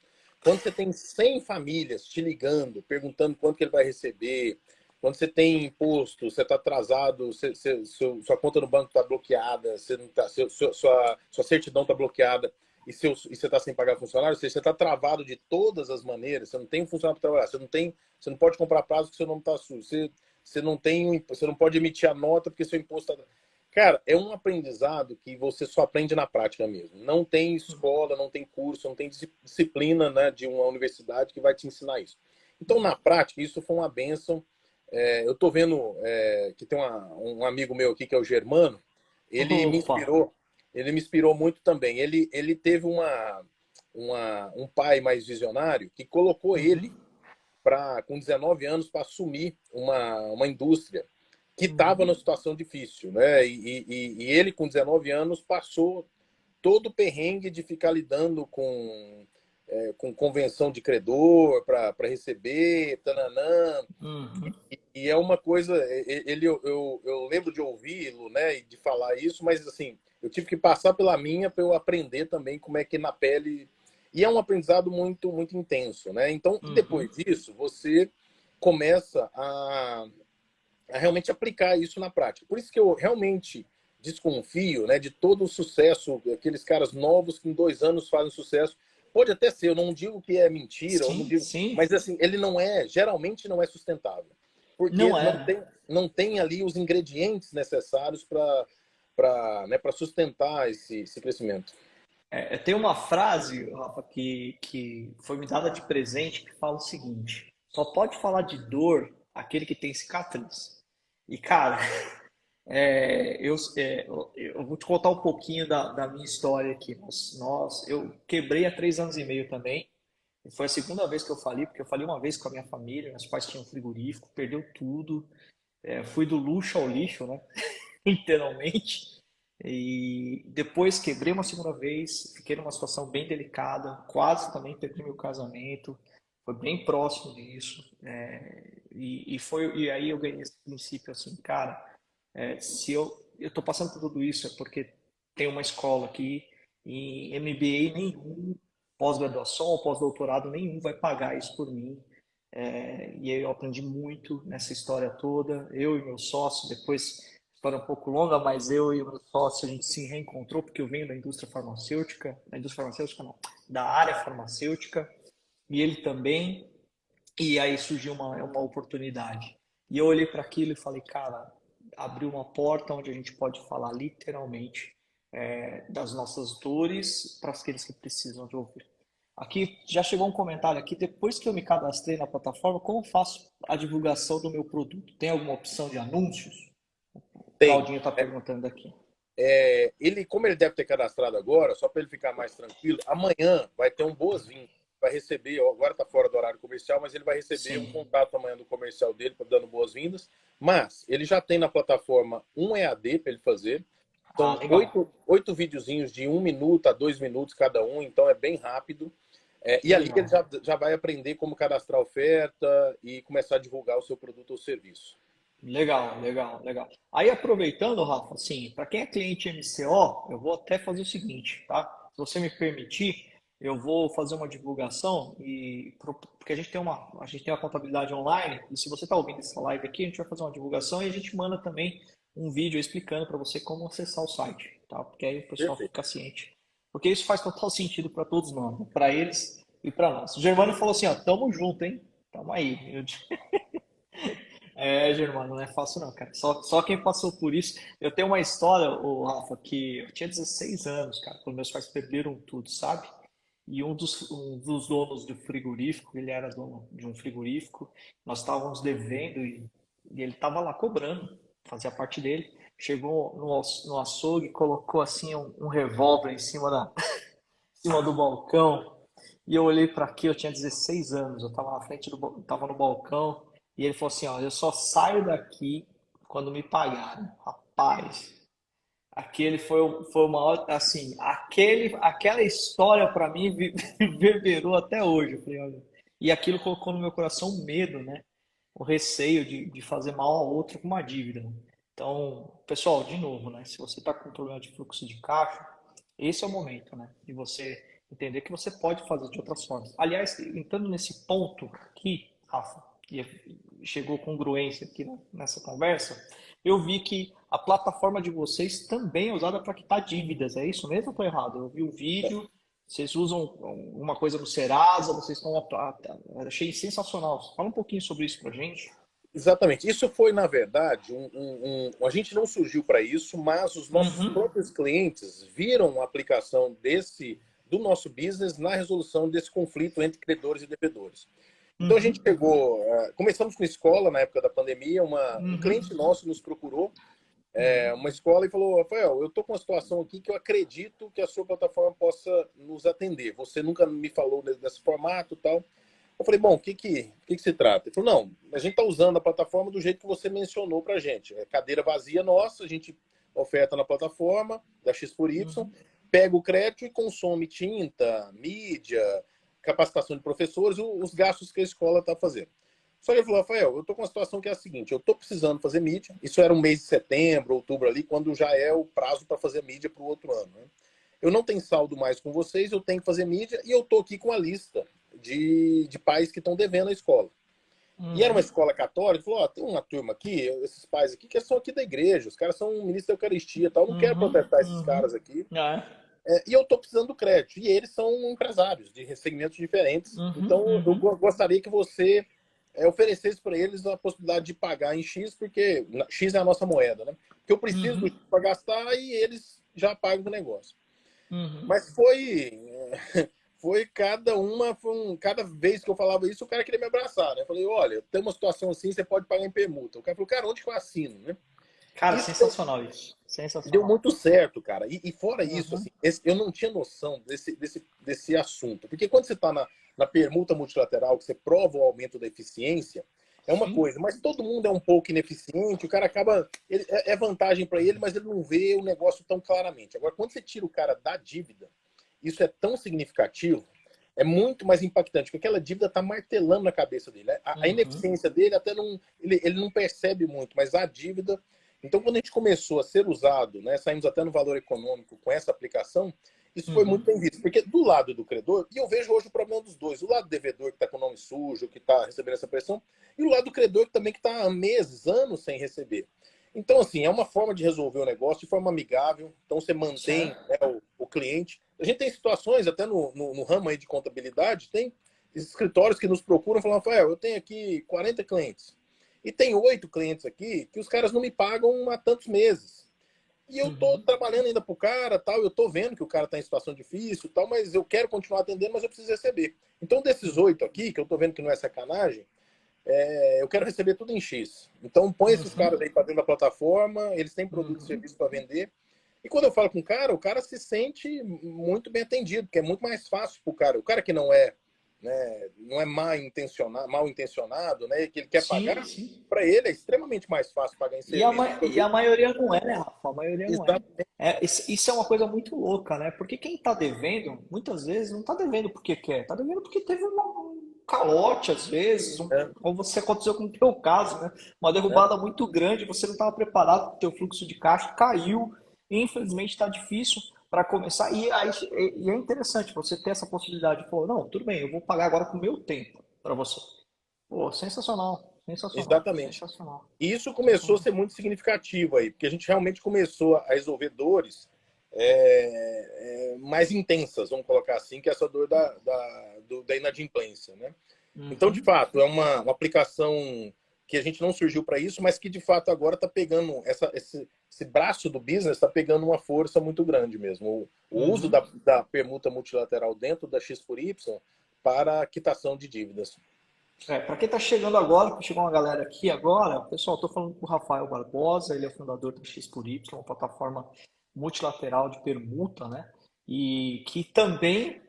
Quando você tem 100 famílias te ligando, perguntando quanto que ele vai receber, quando você tem imposto, você está atrasado, sua conta no banco está bloqueada, você não tá, sua certidão está bloqueada e você está sem pagar funcionário, ou seja, você está travado de todas as maneiras, você não tem um funcionário para trabalhar, você não pode comprar prazo porque seu nome está sujo, você não pode emitir a nota porque seu imposto está. Cara, é um aprendizado que você só aprende na prática mesmo. Não tem escola, não tem curso, não tem disciplina, né, de uma universidade que vai te ensinar isso. Então, na prática, isso foi uma bênção. Eu estou vendo que tem um amigo meu aqui que é o Germano. Ele me Opa! inspirou. Ele me inspirou muito também. Ele teve um pai mais visionário que colocou ele Uhum, com 19 anos para assumir uma indústria que estava numa uhum, situação difícil, né? E ele com 19 anos passou todo o perrengue de ficar lidando com convenção de credor para receber, tananã. uhum. E é uma coisa, eu lembro de ouvi-lo, né, e de falar isso, mas assim, eu tive que passar pela minha para eu aprender também como é que na pele. E é um aprendizado muito, muito intenso, né? Então, e depois Uhum. disso, você começa a realmente aplicar isso na prática. Por isso que eu realmente desconfio, né, de todo o sucesso, aqueles caras novos que em 2 anos fazem sucesso. Pode até ser, eu não digo que é mentira, eu não Sim, digo, sim. mas assim, ele não é, geralmente não é sustentável, porque Não é. não tem ali os ingredientes necessários para sustentar esse crescimento. Tem uma frase, Rafa, que foi me dada de presente que fala o seguinte: só pode falar de dor aquele que tem cicatriz. E, cara, eu vou te contar um pouquinho da minha história aqui. Eu quebrei há 3 anos e meio também. E foi a segunda vez que eu falei, porque eu falei uma vez com a minha família, meus pais tinham um frigorífico, perdeu tudo. Fui do luxo ao lixo, né? Literalmente. E depois quebrei uma segunda vez, fiquei numa situação bem delicada, quase também perdi meu casamento, foi bem próximo disso. E aí eu ganhei esse princípio assim, cara, se eu estou passando por tudo isso é porque tem uma escola aqui e MBA nenhum, pós-graduação ou pós-doutorado nenhum vai pagar isso por mim. E aí eu aprendi muito nessa história toda. Eu e meu sócio, depois, história um pouco longa, mas eu e o meu sócio, a gente se reencontrou porque eu venho da indústria farmacêutica não, da área farmacêutica, e ele também. E aí surgiu uma oportunidade. E eu olhei para aquilo e falei, cara, abriu uma porta onde a gente pode falar literalmente das nossas dores para aqueles que precisam de ouvir. Aqui já chegou um comentário aqui. Depois que eu me cadastrei na plataforma, como eu faço a divulgação do meu produto? Tem alguma opção de anúncios? O Tem. Claudinho está perguntando aqui. Como ele deve ter cadastrado agora, só para ele ficar mais tranquilo, amanhã vai ter um boas-vindas. Vai receber, agora está fora do horário comercial, mas ele vai receber um Sim. contato amanhã do comercial dele, dando boas-vindas. Mas ele já tem na plataforma um EAD para ele fazer. Ah, São legal. oito videozinhos de 1 minuto a 2 minutos cada um, então é bem rápido. Que E ali ele legal. já vai aprender como cadastrar oferta e começar a divulgar o seu produto ou serviço. Legal, legal, legal. Aí aproveitando, Rafa, assim, para quem é cliente MCO, eu vou até fazer o seguinte, tá? Se você me permitir, eu vou fazer uma divulgação porque a gente tem uma contabilidade online e se você está ouvindo essa live aqui, a gente vai fazer uma divulgação e a gente manda também um vídeo explicando para você como acessar o site, tá? Porque aí o pessoal Perfeito. fica ciente. Porque isso faz total sentido para todos nós, para eles e para nós. O Germano falou assim, ó, tamo junto, hein? Tamo aí. Germano, não é fácil não, cara. Só quem passou por isso. Eu tenho uma história, o Rafa, que eu tinha 16 anos, cara, quando meus pais perderam tudo, sabe? E um dos donos do frigorífico, ele era dono de um frigorífico, nós estávamos devendo e ele estava lá cobrando, fazia parte dele. Chegou no açougue, colocou assim um revólver em cima em cima do balcão. E eu olhei para aqui, eu tinha 16 anos, eu estava na frente tava no balcão, e ele falou assim, ó, eu só saio daqui quando me pagarem. Rapaz, aquele foi o maior, assim, aquela história para mim reverberou até hoje. Eu falei, olha, e aquilo colocou no meu coração o medo, né? O receio de fazer mal ao outro com uma dívida, né? Então, pessoal, de novo, né? Se você está com problema de fluxo de caixa, esse é o momento, né? De você entender que você pode fazer de outras formas. Aliás, entrando nesse ponto aqui, Rafa, que chegou congruência aqui nessa conversa, eu vi que a plataforma de vocês também é usada para quitar dívidas. É isso mesmo ou estou errado? Eu vi o vídeo, vocês usam uma coisa no Serasa, vocês estão. Achei sensacional. Fala um pouquinho sobre isso para gente. Exatamente. Isso foi, na verdade, a gente não surgiu para isso, mas os nossos Uhum, próprios clientes viram a aplicação do nosso business na resolução desse conflito entre credores e devedores. Então a gente uhum, pegou, começamos com escola na época da pandemia, um uhum, cliente nosso nos procurou, uhum, uma escola, e falou: Rafael, eu estou com uma situação aqui que eu acredito que a sua plataforma possa nos atender. Você nunca me falou desse formato e tal. Eu falei, bom, o que se trata? Ele falou, não, a gente está usando a plataforma do jeito que você mencionou para a gente. É cadeira vazia nossa, a gente oferta na plataforma da X por Y, uhum, pega o crédito e consome tinta, mídia, capacitação de professores, os gastos que a escola está fazendo. Só que ele falou, Rafael, eu estou com uma situação que é a seguinte, eu estou precisando fazer mídia, isso era um mês de setembro, outubro ali, quando já é o prazo para fazer mídia para o outro ano. Né? Eu não tenho saldo mais com vocês, eu tenho que fazer mídia e eu estou aqui com a lista de pais que estão devendo a escola. E era uma uhum, escola católica, falou, tem uma turma aqui, esses pais aqui, que são aqui da igreja, os caras são ministros da Eucaristia e tal, eu não quero uhum, protestar esses uhum. caras aqui. É. E eu estou precisando do crédito. E eles são empresários de segmentos diferentes. Uhum, Então, eu uhum, gostaria que você oferecesse para eles a possibilidade de pagar em X, porque X é a nossa moeda, né? Porque eu preciso do uhum, X para gastar e eles já pagam o negócio. uhum, Mas foi cada vez que eu falava isso, o cara queria me abraçar, né? Eu falei, olha, tem uma situação assim, você pode pagar em permuta. O cara falou, cara, onde que eu assino, né? cara, Isso sensacional isso. deu Sensacional. muito certo, cara. E fora isso, Uhum, assim, eu não tinha noção desse assunto. Porque quando você está na permuta multilateral, que você prova o aumento da eficiência, é uma sim. coisa, mas todo mundo é um pouco ineficiente, o cara acaba. É vantagem para ele, mas ele não vê o negócio tão claramente. Agora, quando você tira o cara da dívida, isso é tão significativo, é muito mais impactante, porque aquela dívida está martelando na cabeça dele. A Uhum, ineficiência dele até não. Ele não percebe muito, mas a dívida. Então, quando a gente começou a ser usado, né, saímos até no valor econômico com essa aplicação, isso foi muito uhum, bem visto. Porque do lado do credor, e eu vejo hoje o problema dos dois, o lado do devedor que está com o nome sujo, que está recebendo essa pressão, e o lado do credor que também está há meses, anos sem receber. Então, assim, é uma forma de resolver o negócio de forma amigável. Então, você mantém, certo. né, o cliente. A gente tem situações, até no ramo aí de contabilidade, tem escritórios que nos procuram e falam, Rafael, eu tenho aqui 40 clientes. E tem 8 clientes aqui que os caras não me pagam há tantos meses. E eu tô Uhum, trabalhando ainda pro cara, tal, eu tô vendo que o cara tá em situação difícil, tal, mas eu quero continuar atendendo, mas eu preciso receber. Então, desses uhum, 8 aqui, que eu tô vendo que não é sacanagem, eu quero receber tudo em X. Então, põe esses caras uhum, aí para dentro da plataforma, eles têm produto e uhum, serviço para vender. E quando eu falo com o cara se sente muito bem atendido, porque é muito mais fácil pro cara. O cara que não é né, não é mal intencionado, né, que ele quer Sim, pagar, sim. para ele é extremamente mais fácil pagar em serviço. E a maioria não é, né, Rafa? A maioria não é. Exatamente. Isso é uma coisa muito louca, né? Porque quem está devendo, muitas vezes, não está devendo porque quer, está devendo porque teve um calote, às vezes, É, como você aconteceu com o teu caso, né? Uma é. derrubada muito grande, você não estava preparado, o teu fluxo de caixa caiu, e infelizmente está difícil para começar. E é interessante você ter essa possibilidade de falar, não, tudo bem, eu vou pagar agora com o meu tempo para você. Pô, sensacional, sensacional, Exatamente. sensacional, E isso começou a sensacional. ser muito significativo aí, porque a gente realmente começou a resolver dores mais intensas, vamos colocar assim, que é essa dor da inadimplência, né? Então, de Uhum. fato, é uma aplicação que a gente não surgiu para isso, mas que de fato agora está pegando esse braço do business está pegando uma força muito grande mesmo. O uso Uhum. da permuta multilateral dentro da X por Y para a quitação de dívidas. Para quem está chegando agora, que chegou uma galera aqui agora, pessoal, estou falando com o Rafael Barbosa, ele é fundador do X por Y, uma plataforma multilateral de permuta, né? E que também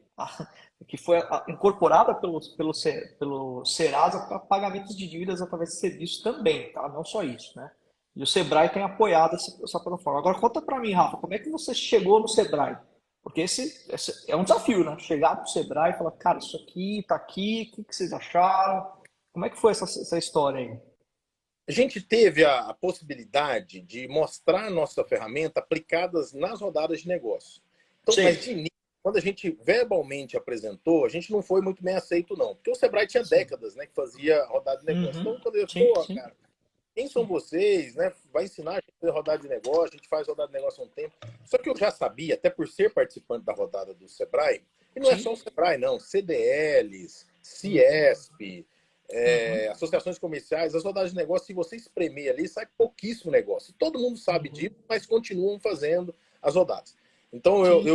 que foi incorporada pelo Serasa para pagamentos de dívidas através de serviços também, tá? Não só isso, né? E o Sebrae tem apoiado essa plataforma. Agora conta para mim, Rafa, como é que você chegou no Sebrae? Porque esse é um desafio, né? Chegar pro Sebrae e falar, cara, isso aqui tá aqui, o que vocês acharam? Como é que foi essa história aí? A gente teve a possibilidade de mostrar a nossa ferramenta aplicadas nas rodadas de negócio. Então, mas de Sim, início, quando a gente verbalmente apresentou, a gente não foi muito bem aceito, não. Porque o Sebrae tinha sim. décadas, né, que fazia rodada de negócio. Uhum. Então, quando eu, Sim, pô, sim, cara, quem são sim. vocês, né? Vai ensinar a gente a fazer rodada de negócio, a gente faz rodada de negócio há um tempo. Só que eu já sabia, até por ser participante da rodada do Sebrae, e não é só o Sim. Sebrae, não, CDLs, Uhum. Ciesp, Uhum. associações comerciais, as rodadas de negócio, se você espremer ali, sai pouquíssimo negócio. Todo mundo sabe Uhum. disso, mas continuam fazendo as rodadas. Então, Sim.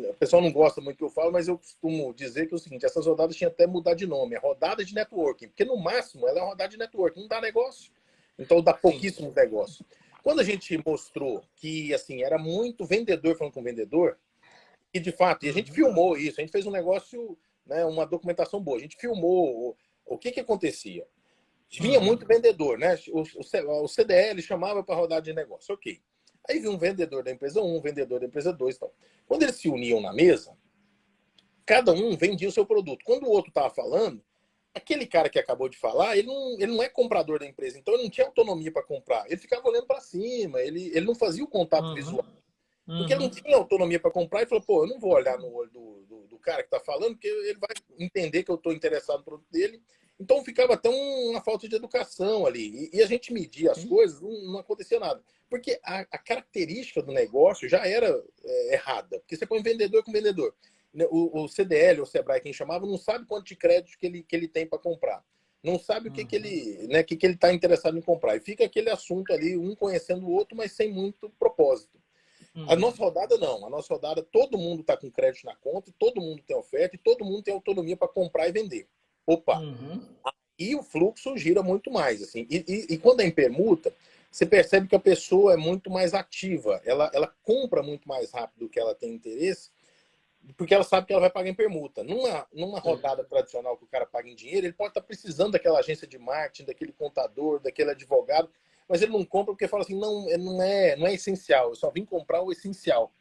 o pessoal não gosta muito que eu falo, mas eu costumo dizer que é o seguinte, essas rodadas tinham até mudar de nome, é rodada de networking, porque no máximo ela é uma rodada de networking, não dá negócio. Então dá Sim. pouquíssimo negócio. Quando a gente mostrou que assim era muito vendedor falando com vendedor, e de fato, e a gente Uhum. filmou isso, a gente fez um negócio, né, uma documentação boa, a gente filmou o que acontecia. Vinha Uhum. muito vendedor, né? O CDL chamava para rodar de negócio, ok. Aí vinha um vendedor da empresa 1, um vendedor da empresa 2 e tal. Quando eles se uniam na mesa, cada um vendia o seu produto. Quando o outro estava falando, aquele cara que acabou de falar, ele não é comprador da empresa, então ele não tinha autonomia para comprar. Ele ficava olhando para cima, ele não fazia o contato Uhum. visual. Porque ele não Uhum. tinha autonomia para comprar e falou, pô, eu não vou olhar no olho do cara que está falando, porque ele vai entender que eu estou interessado no produto dele. Então ficava até uma falta de educação ali. E a gente media as Sim. coisas, não acontecia nada. Porque a característica do negócio já era errada. Porque você põe vendedor com vendedor. O CDL, o Sebrae, quem chamava, não sabe quanto de crédito que ele tem para comprar. Não sabe o que Uhum. ele né, que ele está interessado em comprar. E fica aquele assunto ali, um conhecendo o outro, mas sem muito propósito. A Uhum. nossa rodada não. A nossa rodada, todo mundo está com crédito na conta, todo mundo tem oferta e todo mundo tem autonomia para comprar e vender. Opa! Uhum. E o fluxo gira muito mais. Assim. E quando é em permuta, você percebe que a pessoa é muito mais ativa. Ela compra muito mais rápido do que ela tem interesse, porque ela sabe que ela vai pagar em permuta. Numa Sim. rodada tradicional que o cara paga em dinheiro, ele pode estar precisando daquela agência de marketing, daquele contador, daquele advogado, mas ele não compra porque fala assim, não é essencial, eu só vim comprar o essencial.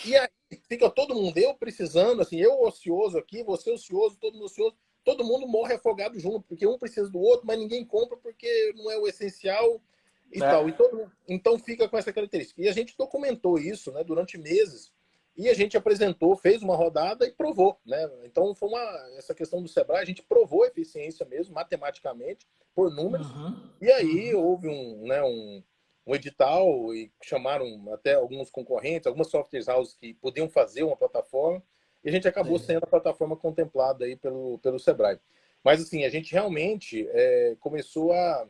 E aí fica todo mundo, eu precisando, assim, eu ocioso aqui, você ocioso, todo mundo ocioso, todo mundo morre afogado junto, porque um precisa do outro, mas ninguém compra porque não é o essencial e tal. É. Então fica com essa característica. E a gente documentou isso, né, durante meses, e a gente apresentou, fez uma rodada e provou, né? Então foi essa questão do Sebrae, a gente provou a eficiência mesmo, matematicamente, por números, Uhum. e aí Uhum. houve um edital e chamaram até alguns concorrentes, algumas software houses que podiam fazer uma plataforma, e a gente acabou Sim. sendo a plataforma contemplada aí pelo Sebrae. Mas assim, a gente realmente começou a,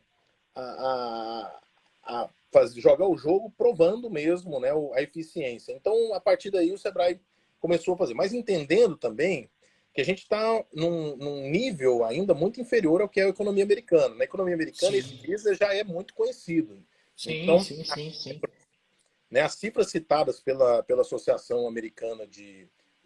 jogar o jogo provando mesmo, né, a eficiência. Então, a partir daí, o Sebrae começou a fazer. Mas entendendo também que a gente está num nível ainda muito inferior ao que é a economia americana. Na economia americana, esse Sim. business já é muito conhecido. Sim, Então, sim, sim, sim. né, as cifras citadas pela Associação Americana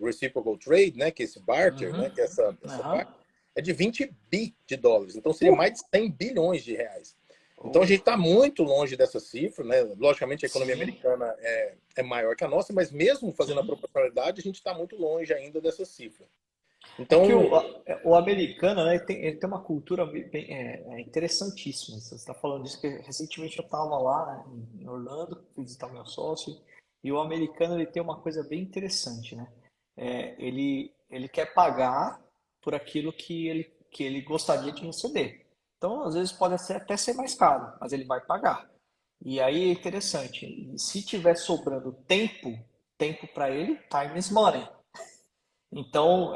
reciprocal trade, né, que é esse barter, Uhum. né, que é essa Aham. parte, é de 20 bi de dólares. Então seria mais de 100 bilhões de reais. Então a gente está muito longe dessa cifra, né? Logicamente a economia Sim, americana é maior que a nossa, mas mesmo fazendo a sim. proporcionalidade, a gente está muito longe ainda dessa cifra. É que Então, o americano, né, ele tem uma cultura interessantíssima. Você está falando disso, que recentemente eu estava lá, né, em Orlando, fui visitar meu sócio, e o americano ele tem uma coisa bem interessante, né? Ele quer pagar por aquilo que ele gostaria de receber. Então, às vezes pode até ser mais caro, mas ele vai pagar. E aí é interessante, e se tiver sobrando tempo para ele, time is money. Então,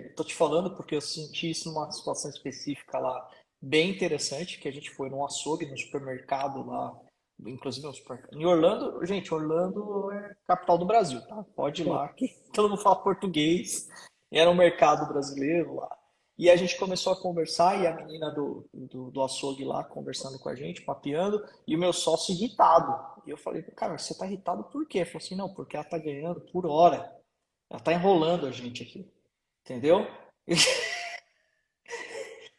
estou te falando porque eu senti isso numa situação específica lá, bem interessante, que a gente foi num açougue, no supermercado lá, inclusive no supermercado. Em Orlando, gente, Orlando é capital do Brasil, tá? Pode ir lá, que todo mundo fala português, e era um mercado brasileiro lá. E a gente começou a conversar, e a menina do açougue lá conversando com a gente, papeando, e o meu sócio irritado. E eu falei, cara, você tá irritado por quê? Ele falou assim, não, porque ela tá ganhando por hora. Ela tá enrolando a gente aqui, entendeu?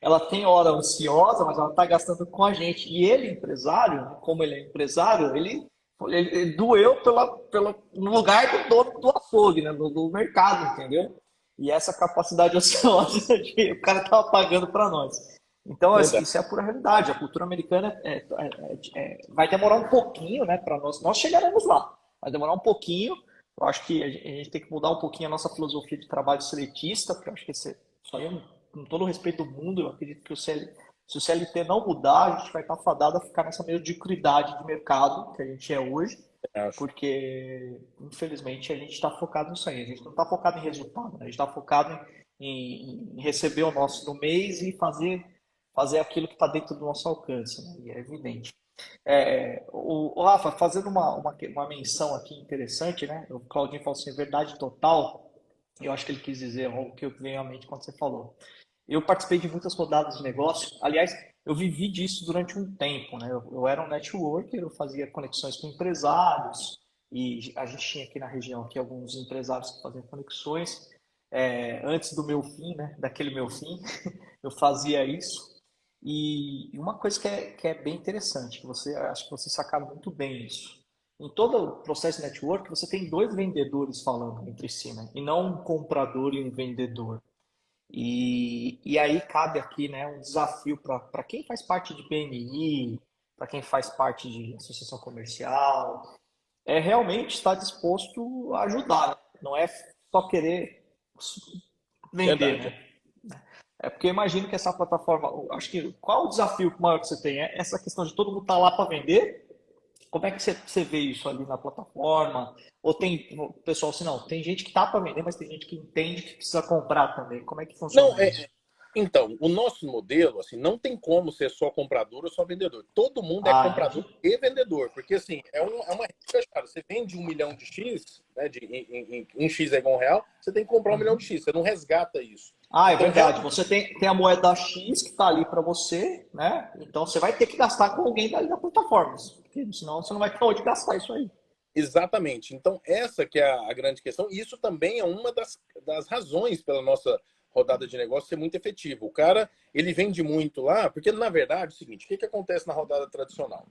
Ela tem hora ociosa, mas ela tá gastando com a gente. E ele, empresário, como ele é empresário, ele doeu no lugar do dono do açougue, né? Do mercado, entendeu? E essa capacidade ociosa o cara tava pagando para nós. Então, assim, verdade. isso é a pura realidade. A cultura americana vai demorar um pouquinho, né, para nós. Nós chegaremos lá. Vai demorar um pouquinho. Eu acho que a gente tem que mudar um pouquinho a nossa filosofia de trabalho seletista, porque eu acho que isso aí, com todo o respeito do mundo, eu acredito que se o CLT não mudar, a gente vai estar fadado a ficar nessa mediocridade de mercado que a gente é hoje, Acho. porque, infelizmente, a gente está focado nisso aí. A gente não está focado em resultado, né? A gente está focado em receber o nosso do mês e fazer aquilo que está dentro do nosso alcance, né? E é evidente. O Rafa, fazendo uma menção aqui interessante, né? O Claudinho falou assim, verdade total. Eu acho que ele quis dizer o que veio à mente quando você falou. Eu participei de muitas rodadas de negócio. Aliás, eu vivi disso durante um tempo, né? Eu era um networker, eu fazia conexões com empresários e a gente tinha aqui na região aqui alguns empresários que faziam conexões. Antes do meu fim, né? Daquele meu fim, eu fazia isso. E uma coisa que é bem interessante, que você acho que você sacaram muito bem isso. Em todo o processo de network, você tem dois vendedores falando entre si, né? E não um comprador e um vendedor. E aí cabe aqui, né, um desafio para quem faz parte de BNI, para quem faz parte de associação comercial, é realmente estar disposto a ajudar, né? Não é só querer vender, Verdade. né? É porque eu imagino que essa plataforma, acho que qual o desafio maior que você tem? É essa questão de todo mundo estar lá para vender. Como é que você vê isso ali na plataforma? Ou tem o pessoal assim, não, tem gente que tá para vender, mas tem gente que entende que precisa comprar também. Como é que Não, funciona isso? então, o nosso modelo, assim, não tem como ser só comprador ou só vendedor. Todo mundo é Ah, comprador entendi. e vendedor, porque, assim, é uma rede fechada. Você vende 1 milhão de X, né, em X é igual a R$ 1, você tem que comprar 1 milhão de Uhum. X, você não resgata isso. Ah, é Então, verdade. realmente, Você tem a moeda X que está ali para você, né? Então você vai ter que gastar com alguém dali da plataforma, porque senão você não vai ter onde gastar isso aí. exatamente. Então, essa que é a grande questão, e isso também é uma das razões pela nossa rodada de negócio ser muito efetiva. O cara, ele vende muito lá, porque, na verdade, é o seguinte, o que acontece na rodada tradicional?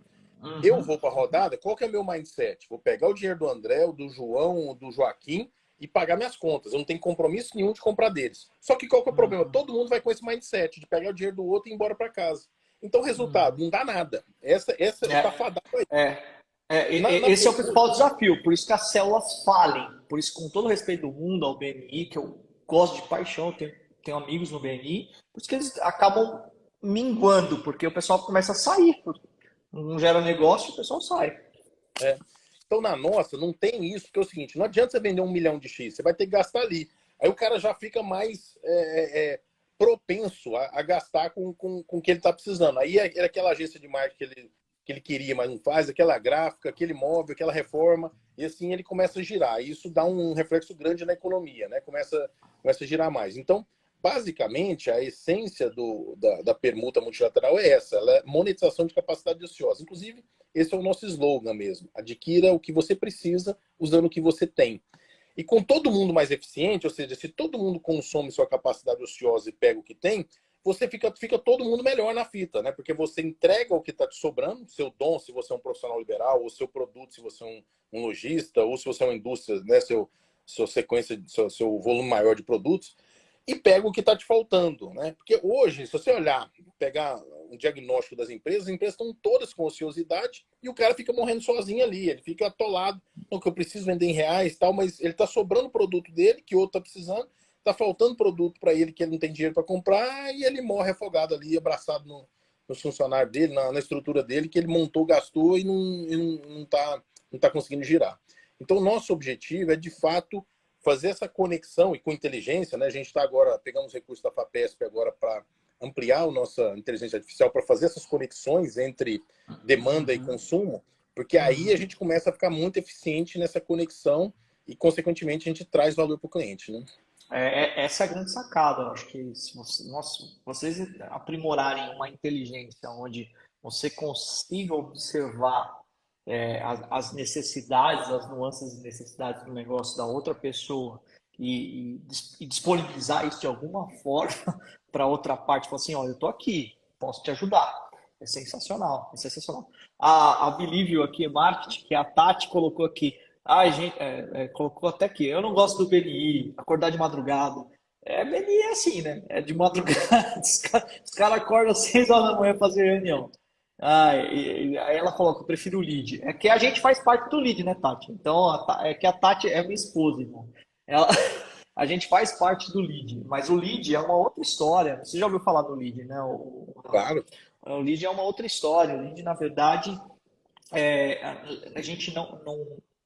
Eu Uhum. vou para a rodada, qual que é o meu mindset? Vou pegar o dinheiro do André, o do João, o do Joaquim e pagar minhas contas. Eu não tenho compromisso nenhum de comprar deles. Só que qual que é o problema? Uhum. Todo mundo vai com esse mindset de pegar o dinheiro do outro e ir embora para casa. Então, resultado, Uhum. não dá nada. Essa tá É, fadada aí. é, Na esse é o principal permuta, desafio, por isso que as células falem. Por isso, com todo o respeito do mundo ao BNI, que eu gosto de paixão, tenho amigos no BNI, por isso que eles acabam minguando, porque o pessoal começa a sair. Não gera negócio, o pessoal sai. é. Então, na nossa, não tem isso, porque é o seguinte, não adianta você vender 1 milhão de X, você vai ter que gastar ali. Aí o cara já fica mais propenso a gastar com o que ele está precisando. Aí é aquela agência de marketing que ele queria, mas não faz, aquela gráfica, aquele móvel, aquela reforma, e assim ele começa a girar. E isso dá um reflexo grande na economia, né? Começa a girar mais. Então, basicamente, a essência da permuta multilateral é essa, ela é monetização de capacidade ociosa. Inclusive, esse é o nosso slogan mesmo. Adquira o que você precisa usando o que você tem. E com todo mundo mais eficiente, ou seja, se todo mundo consome sua capacidade ociosa e pega o que tem, você fica todo mundo melhor na fita, né? Porque você entrega o que está te sobrando, seu dom, se você é um profissional liberal, ou seu produto, se você é um lojista, ou se você é uma indústria, né? Sua sequência, seu volume maior de produtos, e pega o que está te faltando, né? Porque hoje, se você olhar, pegar um diagnóstico das empresas, as empresas estão todas com ociosidade e o cara fica morrendo sozinho ali, ele fica atolado, no que eu preciso vender em reais e tal, mas ele está sobrando o produto dele, que o outro está precisando, está faltando produto para ele que ele não tem dinheiro para comprar e ele morre afogado ali, abraçado no funcionário dele, na estrutura dele, que ele montou, gastou e não tá conseguindo girar. Então, o nosso objetivo é, de fato, fazer essa conexão e com inteligência, né? A gente está agora, pegamos recursos da FAPESP agora para ampliar a nossa inteligência artificial para fazer essas conexões entre demanda e consumo, porque aí a gente começa a ficar muito eficiente nessa conexão e, consequentemente, a gente traz valor para o cliente, né? Essa é a grande sacada. Eu acho que se vocês aprimorarem uma inteligência onde você consiga observar as necessidades, as nuances e necessidades do negócio da outra pessoa e disponibilizar isso de alguma forma para outra parte, falar assim, olha, eu estou aqui, posso te ajudar. É sensacional, é sensacional. A Believio aqui, marketing, que a Tati colocou aqui. Ai, gente, colocou até aqui. Eu não gosto do BNI, acordar de madrugada. BNI é assim, né? É de madrugada. Os caras acordam às 6 horas da manhã fazer reunião. Aí ela falou que eu prefiro o lead. É que a gente faz parte do lead, né, Tati? Então, é que a Tati é minha esposa, irmão. Ela, a gente faz parte do lead, mas o lead é uma outra história. Você já ouviu falar do lead, né? Claro. O lead é uma outra história. O lead, na verdade, a gente não.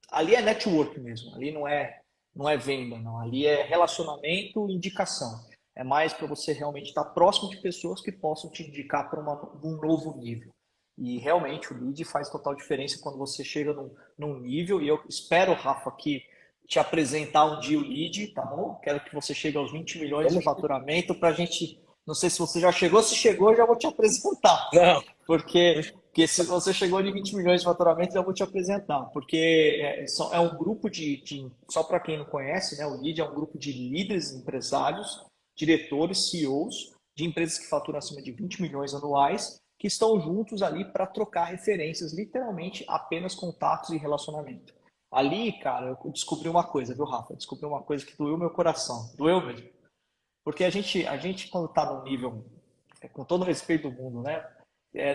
Ali é network mesmo. Ali não é venda, não. Ali é relacionamento e indicação. É mais para você realmente estar próximo de pessoas que possam te indicar para um novo nível. E realmente o lead faz total diferença quando você chega num nível. E eu espero, Rafa, que te apresentar um dia o lead, tá bom? Quero que você chegue aos 20 milhões de Vamos. faturamento para a gente. Não sei se você já chegou, se chegou, eu já vou te apresentar. Não. Porque se você chegou de 20 milhões de faturamento, eu vou te apresentar. Porque é um grupo só para quem não conhece, né? O Lead é um grupo de líderes empresários, diretores, CEOs de empresas que faturam acima de 20 milhões anuais, que estão juntos ali para trocar referências, literalmente apenas contatos e relacionamento. Ali, cara, eu descobri uma coisa, viu, Rafa? Eu descobri uma coisa que doeu meu coração. Doeu mesmo. Porque a gente quando está num nível, com todo o respeito do mundo, né?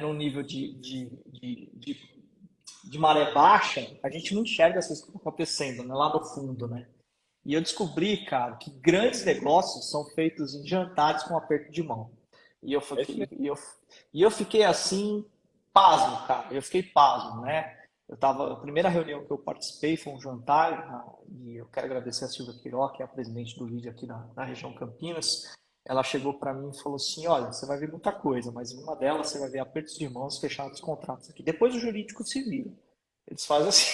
Num nível de maré baixa, a gente não enxerga essas coisas acontecendo, né? Lá no fundo, né? E eu descobri, cara, que grandes negócios são feitos em jantares com aperto de mão. E eu É isso fiquei, mesmo. e eu fiquei assim, pasmo, cara. Eu fiquei pasmo, né? A primeira reunião que eu participei foi um jantar, e eu quero agradecer a Silvia Queiroz, que é a presidente do LIDE aqui na região Campinas. Ela chegou para mim e falou assim: olha, você vai ver muita coisa, mas em uma delas você vai ver apertos de mãos, fechados contratos aqui. Depois o jurídico se vira. Eles fazem assim: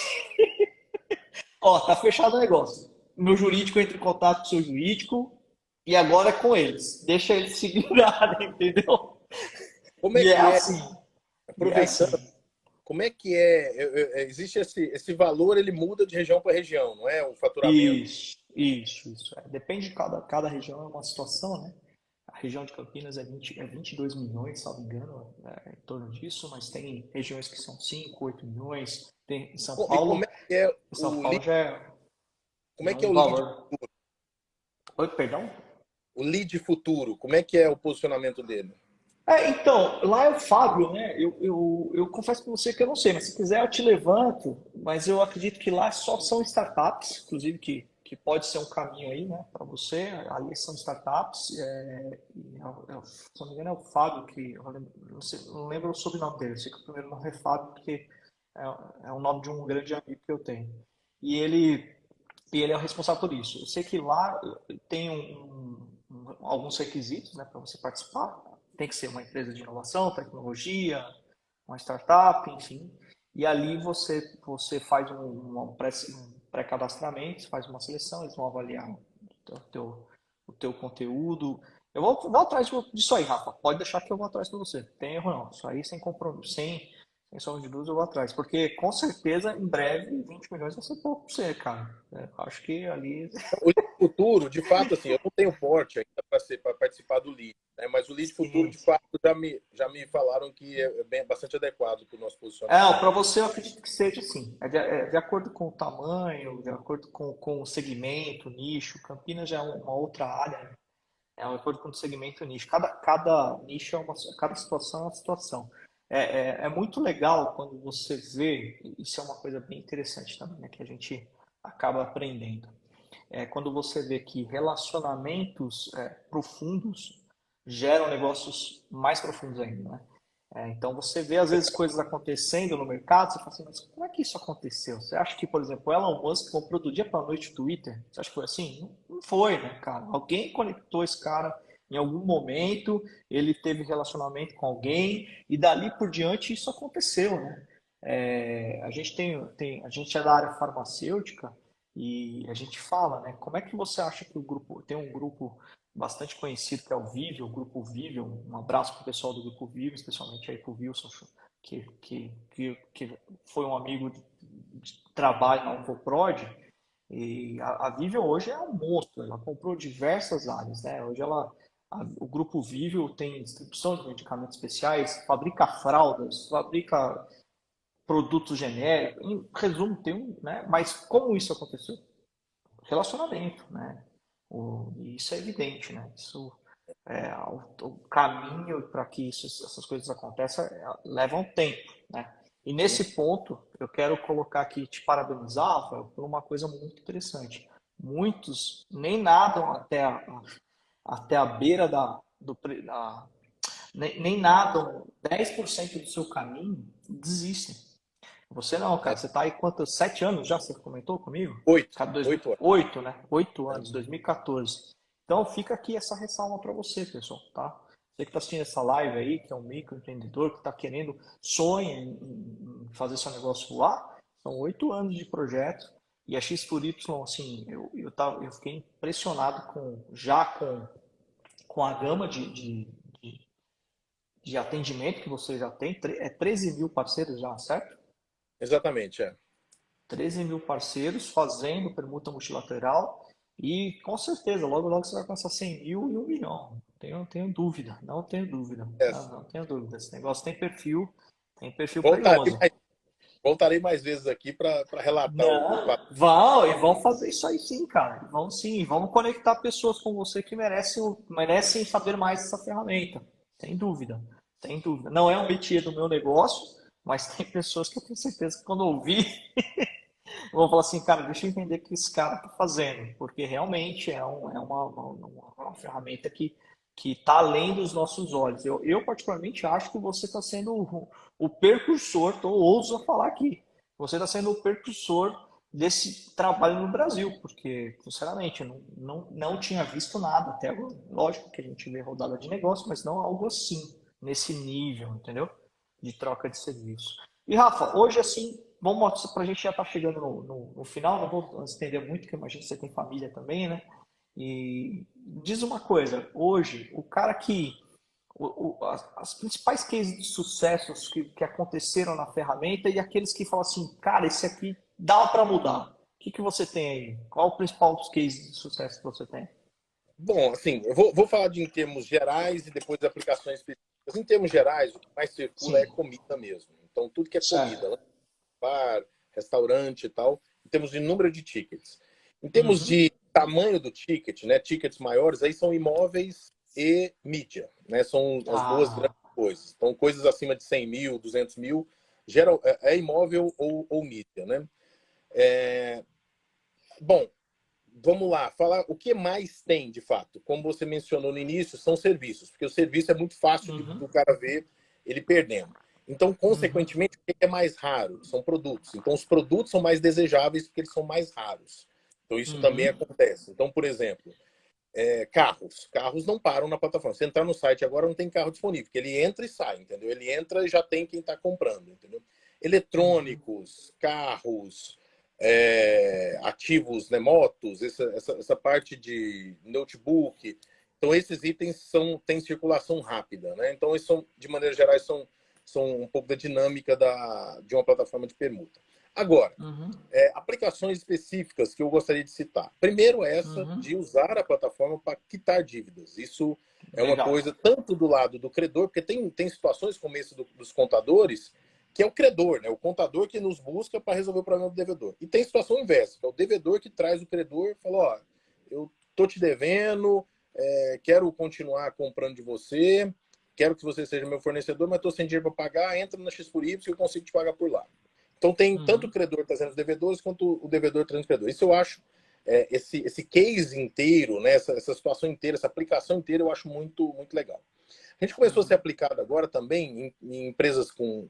ó, tá fechado o negócio. Meu jurídico entra em contato com o seu jurídico e agora é com eles. Deixa eles se virarem, entendeu? Como é E é que é, assim. E é aproveitando, assim. como é que existe esse valor, ele muda de região para região, não é? O faturamento. Isso. Depende de cada região, é uma situação, né? A região de Campinas é 22 milhões, se não me engano, em torno disso, mas tem regiões que são 5, 8 milhões. Tem, em São E como é Paulo, que é em São o Paulo lead, já é, como já é é que é um o lead, valor. Oi, perdão? o lead futuro? Como é que é o posicionamento dele? Então, lá é o Fábio, né? Eu confesso para você que eu não sei, mas se quiser eu te levanto. Mas eu acredito que lá só são startups, inclusive que pode ser um caminho aí, né, para você. Ali são startups. Se não me engano, é o Fábio que. Eu não, sei, não lembro o sobrenome dele, eu sei que o primeiro nome é Fábio, porque é o nome de um grande amigo que eu tenho. E ele é o responsável por isso. Eu sei que lá tem alguns requisitos, né, para você participar. Tem que ser uma empresa de inovação, tecnologia, uma startup, enfim. E ali você faz um pré-cadastramento, faz uma seleção, eles vão avaliar o teu conteúdo. Eu vou atrás disso aí, Rafa. Pode deixar que eu vou atrás para você. Não tem erro não. Isso aí sem compromisso, sem sem sombra de dúvida, eu vou atrás. Porque, com certeza, em breve, 20 milhões vai ser pouco pra você, cara. Acho que ali... O Lead Futuro, de fato, assim, eu não tenho porte ainda para participar do Lead, né? Mas o Lead Futuro, Sim. de fato, já me falaram que é bastante adequado para o nosso posicionamento. Para você eu acredito que seja assim. De acordo com o tamanho, de acordo com o segmento, o nicho. Campinas já é uma outra área, né? De acordo com o segmento, o nicho. Cada nicho cada situação é uma situação. É muito legal quando você vê, isso é uma coisa bem interessante também, né, que a gente acaba aprendendo. Quando você vê que relacionamentos profundos geram negócios mais profundos ainda, né? Então você vê às vezes coisas acontecendo no mercado, você fala assim, mas como é que isso aconteceu? Você acha que, por exemplo, o Elon Musk comprou do dia para a noite o Twitter? Você acha que foi assim? Não foi, né, cara? Alguém conectou esse cara em algum momento, ele teve relacionamento com alguém e dali por diante isso aconteceu, né? A gente é da área farmacêutica e a gente fala, né? Como é que você acha que o grupo tem um grupo bastante conhecido, que é o Vivio, o Grupo Vivio. Um abraço para o pessoal do Grupo Vivio, especialmente aí para o Wilson, que foi um amigo de trabalho na Oncoprod. E a Vivio hoje é um monstro, ela comprou diversas áreas, né? Hoje o Grupo Vivio tem distribuição de medicamentos especiais, fabrica fraldas, fabrica produtos genéricos, em resumo, né? Mas como isso aconteceu? Relacionamento, né? E isso é evidente, né? Isso o caminho para que essas coisas aconteçam leva um tempo, né? E nesse ponto, eu quero colocar aqui, te parabenizar, Rafael, por uma coisa muito interessante. Muitos nem nadam até a beira nem nadam 10% do seu caminho, desistem. Você não, cara. É, Você tá aí quantos? 7 anos já? Você comentou comigo? oito, Cada 8 anos. 2008, né? 8 anos, É. 2014. Então fica aqui essa ressalva para você, pessoal, tá? Você que está assistindo essa live aí, que é um microempreendedor, que está querendo, sonha em fazer seu negócio voar, são 8 anos de projeto. E a X por Y, assim, eu fiquei impressionado com a gama de atendimento que você já tem. 13 mil parceiros já, certo? Exatamente, é. 13 mil parceiros fazendo permuta multilateral e com certeza, logo logo você vai alcançar 100 mil e 1 milhão. Tenho dúvida, não tenho dúvida, É. não tenho dúvida. Esse negócio tem perfil Voltarei premioso. mais, voltarei mais vezes aqui para relatar o Não, papo. vão fazer isso aí sim, cara. Vão sim, vamos conectar pessoas com você que merecem saber mais dessa ferramenta. Sem dúvida, sem dúvida. Não é um métier do meu negócio, mas tem pessoas que eu tenho certeza que quando ouvir eu vou falar assim, cara, deixa eu entender o que esse cara está fazendo, porque realmente uma ferramenta que está além dos nossos olhos. Eu particularmente acho que você está sendo o precursor, ouso a falar aqui, você está sendo o precursor desse trabalho no Brasil, porque, sinceramente, eu não tinha visto nada até agora. Lógico que a gente vê rodada de negócio, mas não algo assim, nesse nível, entendeu? De troca de serviço. E Rafa, hoje assim, vamos para a gente já estar chegando no final, não vou estender muito, porque eu imagino que você tem família também, né? E diz uma coisa, hoje, o cara que. As principais cases de sucessos que aconteceram na ferramenta e aqueles que falam assim, cara, esse aqui dá para mudar. O que você tem aí? Qual o principal dos cases de sucesso que você tem? Bom, assim, eu vou falar em termos gerais e depois de aplicações específicas. Em termos gerais, o que mais circula é Sim, comida mesmo. Então, tudo que é comida, certo. lá, bar, restaurante e tal, em termos de número de tickets. Em termos Uhum. de tamanho do ticket, né, tickets maiores, aí são imóveis e mídia, né, são as duas Ah, grandes coisas. Então, coisas acima de 100 mil, 200 mil, geral, é imóvel ou mídia, né? Bom, vamos lá, falar o que mais tem de fato. Como você mencionou no início, são serviços, porque o serviço é muito fácil uhum, do cara ver ele perdendo. Então, uhum, consequentemente, o que é mais raro? São produtos. Então, os produtos são mais desejáveis porque eles são mais raros. Então, isso também uhum, acontece. Então, por exemplo, carros. Carros não param na plataforma. Você entrar no site agora, não tem carro disponível, porque ele entra e sai, entendeu? Ele entra e já tem quem está comprando, entendeu? uhum. Eletrônicos, carros, ativos, né, motos, essa parte de notebook. Então, esses itens têm circulação rápida, né? Então, de maneira geral, são são um pouco da dinâmica de uma plataforma de permuta. Agora, Uhum. aplicações específicas que eu gostaria de citar. Primeiro, essa Uhum. de usar a plataforma para quitar dívidas. Isso é uma Legal. coisa tanto do lado do credor, porque tem situações como esse dos contadores, que é o credor, né? O contador que nos busca para resolver o problema do devedor. E tem situação inversa, que é o devedor que traz o credor e fala, ó, eu tô te devendo, quero continuar comprando de você, quero que você seja meu fornecedor, mas estou sem dinheiro para pagar, entra na X por Y e eu consigo te pagar por lá. Então tem tanto o Uhum. credor trazendo os devedores, quanto o devedor trazendo os credores. Isso eu acho, esse case inteiro, né, essa situação inteira, essa aplicação inteira, eu acho muito, muito legal. A gente começou a ser Uhum. aplicado agora também em empresas com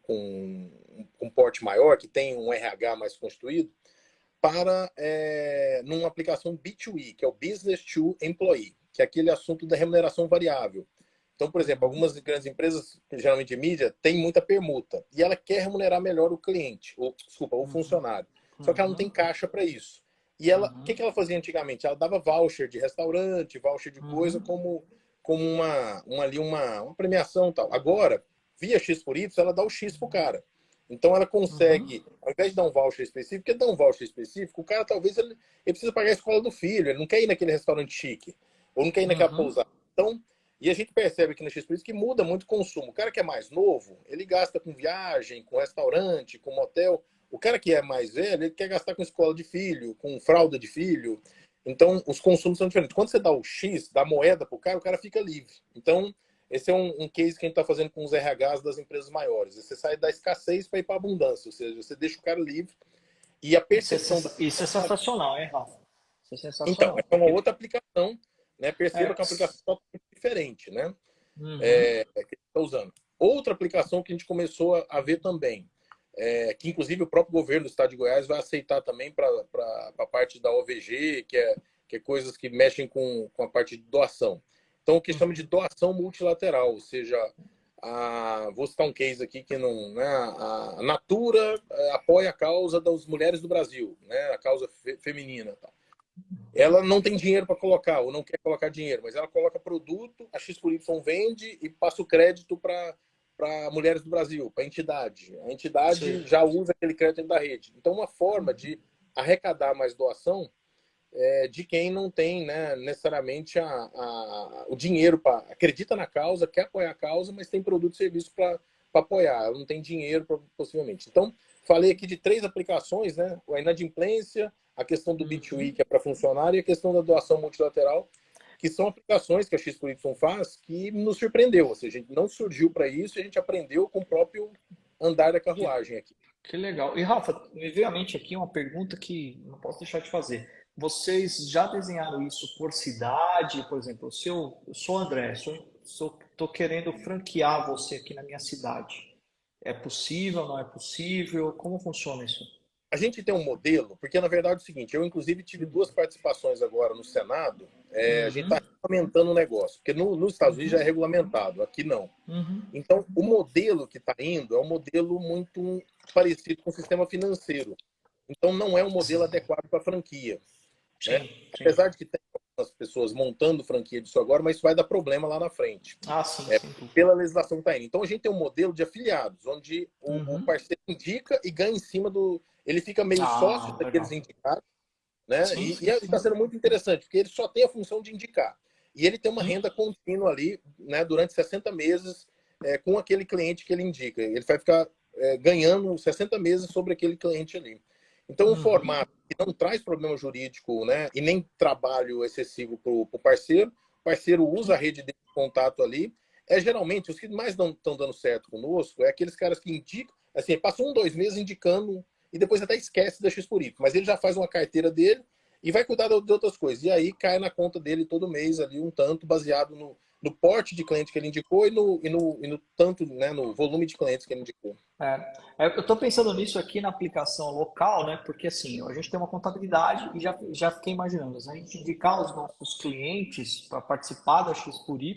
porte maior, que tem um RH mais constituído, para numa aplicação B2E, que é o Business to Employee, que é aquele assunto da remuneração variável. Então, por exemplo, Uhum. algumas grandes empresas, geralmente de mídia, têm muita permuta e ela quer remunerar melhor o cliente, o Uhum. funcionário. Só que ela não tem Uhum. caixa para isso. E ela, o que Uhum. ela fazia antigamente? Ela dava voucher de restaurante, voucher de coisa, Uhum. como uma premiação e tal. Agora, via X por Y, ela dá o X pro cara. Então ela Uhum. consegue, ao invés de dar um voucher específico, porque dá um voucher específico, o cara talvez ele precisa pagar a escola do filho, ele não quer ir naquele restaurante chique, ou não quer ir naquela Uhum. pousada. Então, e a gente percebe aqui na X por isso que muda muito o consumo. O cara que é mais novo, ele gasta com viagem, com restaurante, com motel. O cara que é mais velho, ele quer gastar com escola de filho, com fralda de filho. Então, os consumos são diferentes. Quando você dá o X, dá moeda pro cara, o cara fica livre. Então, esse é um case que a gente está fazendo com os RHs das empresas maiores. Você sai da escassez para ir para a abundância, ou seja, você deixa o cara livre e a percepção do. Isso é sensacional, hein, Rafa? Isso é Então, sensacional. é uma outra aplicação, né? Perceba É. que é uma aplicação totalmente diferente, né? Uhum. Que a gente está usando. Outra aplicação que a gente começou a ver também, que inclusive o próprio governo do estado de Goiás vai aceitar também para a parte da OVG, que é coisas que mexem com a parte de doação. Então, o que chama de Uhum. doação multilateral, ou seja, vou citar um case aqui que não, né, a Natura apoia a causa das mulheres do Brasil, né, a causa feminina, tal. Ela não tem dinheiro para colocar, ou não quer colocar dinheiro, mas ela coloca produto, a X por Y vende e passa o crédito para Mulheres do Brasil, para a entidade. A entidade Sim. já usa aquele crédito dentro da rede. Então, uma forma de arrecadar mais doação de quem não tem, né, necessariamente o dinheiro para. Acredita na causa, quer apoiar a causa, mas tem produto e serviço para apoiar. Ela não tem dinheiro, possivelmente. Então, falei aqui de 3 aplicações, né? A inadimplência, a questão do B2E, Uhum. que é para funcionário, e a questão da doação multilateral, que são aplicações que a X por Y faz que nos surpreendeu. Ou seja, a gente não surgiu para isso e a gente aprendeu com o próprio andar da Que, carruagem aqui. que legal. E Rafa, me veio à mente aqui uma pergunta que não posso deixar de fazer. Vocês já desenharam isso por cidade? Por exemplo, se eu sou André, estou querendo franquear você aqui na minha cidade. É possível, não é possível? Como funciona isso? A gente tem um modelo, porque na verdade é o seguinte, eu inclusive tive 2 participações agora no Senado, a gente está Uhum. regulamentando o negócio, porque nos Estados Unidos já é Uhum. regulamentado, aqui não. Uhum. Então, o modelo que está indo é um modelo muito parecido com o sistema financeiro. Então, não é um modelo Sim, adequado para franquia, né? sim, sim. Apesar de que tem algumas pessoas montando franquia disso agora, mas isso vai dar problema lá na frente, Ah, sim, sem dúvida. pela legislação que está indo. Então, a gente tem um modelo de afiliados, onde o Uhum. parceiro indica e ganha em cima do. Ele fica meio sócio Ah, daqueles legal. indicados, né? Sim, E sim, está sim. sendo muito interessante, porque ele só tem a função de indicar. E ele tem uma Hum. renda contínua ali, né, durante 60 meses com aquele cliente que ele indica. Ele vai ficar ganhando 60 meses sobre aquele cliente ali. Então, o Uhum. formato que não traz problema jurídico, né, e nem trabalho excessivo para o parceiro, o parceiro usa a rede de contato ali. Geralmente, os que mais estão dando certo conosco é aqueles caras que indicam, assim, passam 2 meses indicando e depois até esquece da X por Y, mas ele já faz uma carteira dele e vai cuidar de outras coisas. E aí cai na conta dele todo mês ali um tanto baseado no porte de cliente que ele indicou e no tanto, né, no volume de clientes que ele indicou. Eu estou pensando nisso aqui na aplicação local, né? Porque assim, a gente tem uma contabilidade e já fiquei imaginando, se a gente indicar os nossos clientes para participar da X por Y,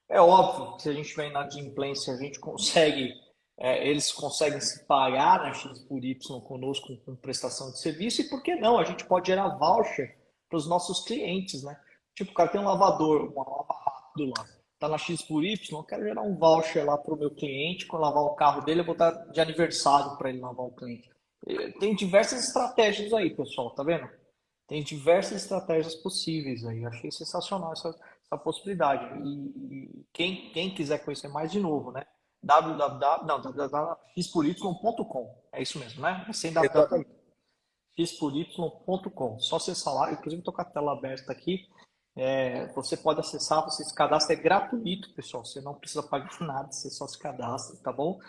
é óbvio que se a gente tiver inadimplência, a gente consegue, eles conseguem se pagar na X por Y conosco com prestação de serviço, e por que não? A gente pode gerar voucher para os nossos clientes, né? Tipo, o cara tem um lavador, uma lava rápido lá, tá na X por Y, eu quero gerar um voucher lá para o meu cliente, quando lavar o carro dele, eu vou dar de aniversário para ele lavar o cliente. Tem diversas estratégias aí, pessoal, tá vendo? Tem diversas estratégias possíveis aí. Eu achei sensacional essa possibilidade. E quem quiser conhecer mais de novo, né? www.xpory.com. É isso mesmo, né? É sem Exatamente. xpory.com. Só acessar lá. Inclusive, estou com a tela aberta aqui. Você pode acessar, você se cadastra, é gratuito, pessoal. Você não precisa pagar nada, você só se cadastra, tá bom?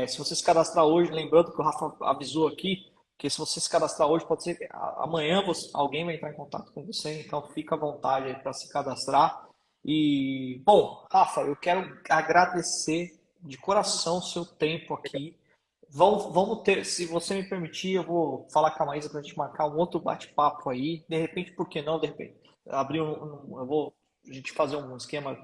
Se você se cadastrar hoje, lembrando que o Rafa avisou aqui, que se você se cadastrar hoje, pode ser que amanhã alguém vai entrar em contato com você, então fica à vontade para se cadastrar. E, bom, Rafa, eu quero agradecer de coração o seu tempo aqui. Vamos ter, se você me permitir, eu vou falar com a Maísa para a gente marcar um outro bate-papo aí. De repente, por que não? De repente, abrir eu vou a gente fazer um esquema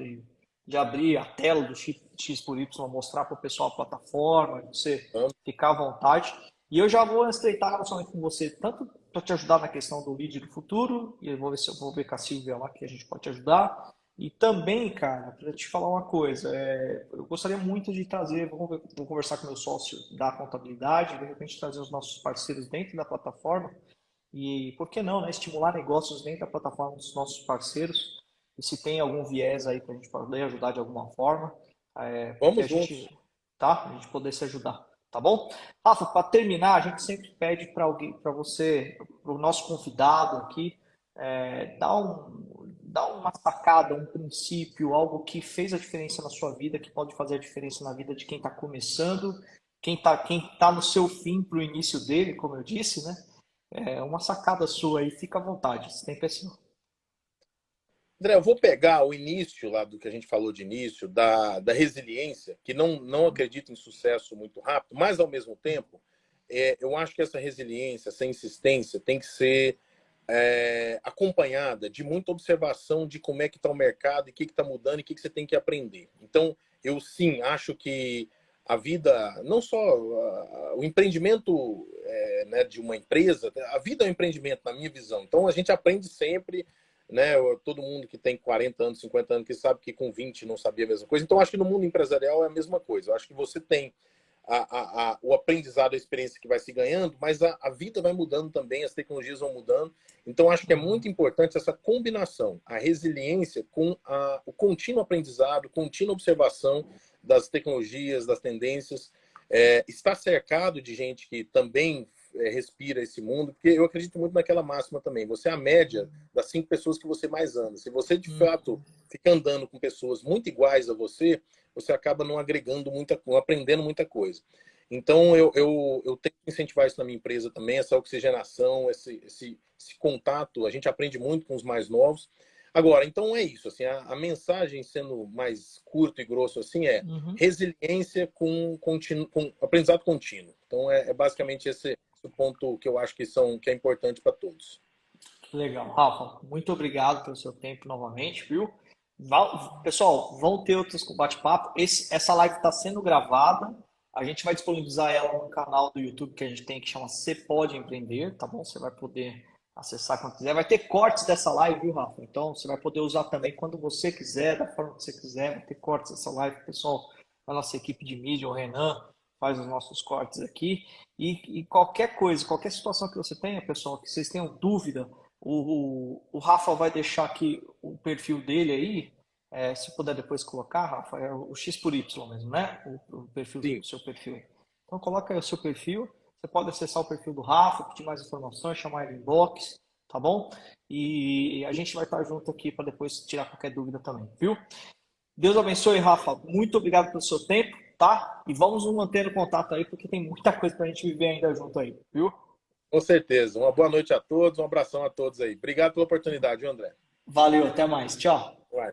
de abrir a tela do X por Y, mostrar para o pessoal a plataforma, você ficar à vontade. E eu já vou estreitar relacionamento com você, tanto para te ajudar na questão do lead do futuro, e eu vou ver se eu vou ver com a Silvia lá que a gente pode te ajudar. E também, cara, para te falar uma coisa, eu gostaria muito de trazer, vou conversar com meu sócio da contabilidade, de repente trazer os nossos parceiros dentro da plataforma e, por que não, né, estimular negócios dentro da plataforma dos nossos parceiros. E se tem algum viés aí para a gente poder ajudar de alguma forma, porque Vamos juntos. a gente poder se ajudar, tá bom? Rafa, para terminar, a gente sempre pede para alguém, para você, para o nosso convidado aqui, dar uma sacada, um princípio, algo que fez a diferença na sua vida, que pode fazer a diferença na vida de quem está começando, quem tá no seu fim para o início dele, como eu disse, né? Uma sacada sua aí, fica à vontade, você tem pessoa. André, eu vou pegar o início lá do que a gente falou de início, da resiliência, que não acredito em sucesso muito rápido, mas ao mesmo tempo, eu acho que essa resiliência, essa insistência tem que ser acompanhada de muita observação de como é que está o mercado, e o que está mudando e o que você tem que aprender. Então, eu sim acho que a vida, não só o empreendimento né, de uma empresa, a vida é um empreendimento, na minha visão. Então, a gente aprende sempre, né? Todo mundo que tem 40 anos, 50 anos, que sabe que com 20 não sabia a mesma coisa. Então, acho que no mundo empresarial é a mesma coisa. Eu acho que você tem o aprendizado, a experiência que vai se ganhando, mas a vida vai mudando também, as tecnologias vão mudando. Então, acho que é muito importante essa combinação, a resiliência com o contínuo aprendizado, contínua observação das tecnologias, das tendências. Estar cercado de gente que também respira esse mundo, porque eu acredito muito naquela máxima também. Você é a média das 5 pessoas que você mais ama. Se você, de fato, fica andando com pessoas muito iguais a você, você acaba não agregando não aprendendo muita coisa. Então, eu tenho que incentivar isso na minha empresa também, essa oxigenação, esse contato. A gente aprende muito com os mais novos. Agora, então é isso. Assim, a mensagem, sendo mais curto e grosso, assim, resiliência com aprendizado contínuo. Então, basicamente esse o ponto que eu acho que é importante para todos. Legal, Rafa. Muito obrigado pelo seu tempo novamente, viu? Pessoal, vão ter outros bate-papo. Essa live está sendo gravada. A gente vai disponibilizar ela no canal do YouTube que a gente tem, que chama Você Pode Empreender, tá bom? Você vai poder acessar quando quiser. Vai ter cortes dessa live, viu, Rafa? Então, você vai poder usar também quando você quiser, da forma que você quiser. Vai ter cortes dessa live, pessoal. A nossa equipe de mídia, o Renan, faz os nossos cortes aqui. E qualquer coisa, qualquer situação que você tenha, pessoal, que vocês tenham dúvida, o Rafa vai deixar aqui o perfil dele aí, se puder depois colocar, Rafa, é o X por Y mesmo, né? O perfil, o seu perfil. Então coloca aí o seu perfil, você pode acessar o perfil do Rafa, pedir mais informações, chamar ele inbox, tá bom? E a gente vai estar junto aqui para depois tirar qualquer dúvida também, viu? Deus abençoe, Rafa. Muito obrigado pelo seu tempo, tá? E vamos nos manter no contato aí, porque tem muita coisa para a gente viver ainda junto aí, viu? Com certeza. Uma boa noite a todos, um abração a todos aí. Obrigado pela oportunidade, viu, André? Valeu, até mais. Tchau. Vai.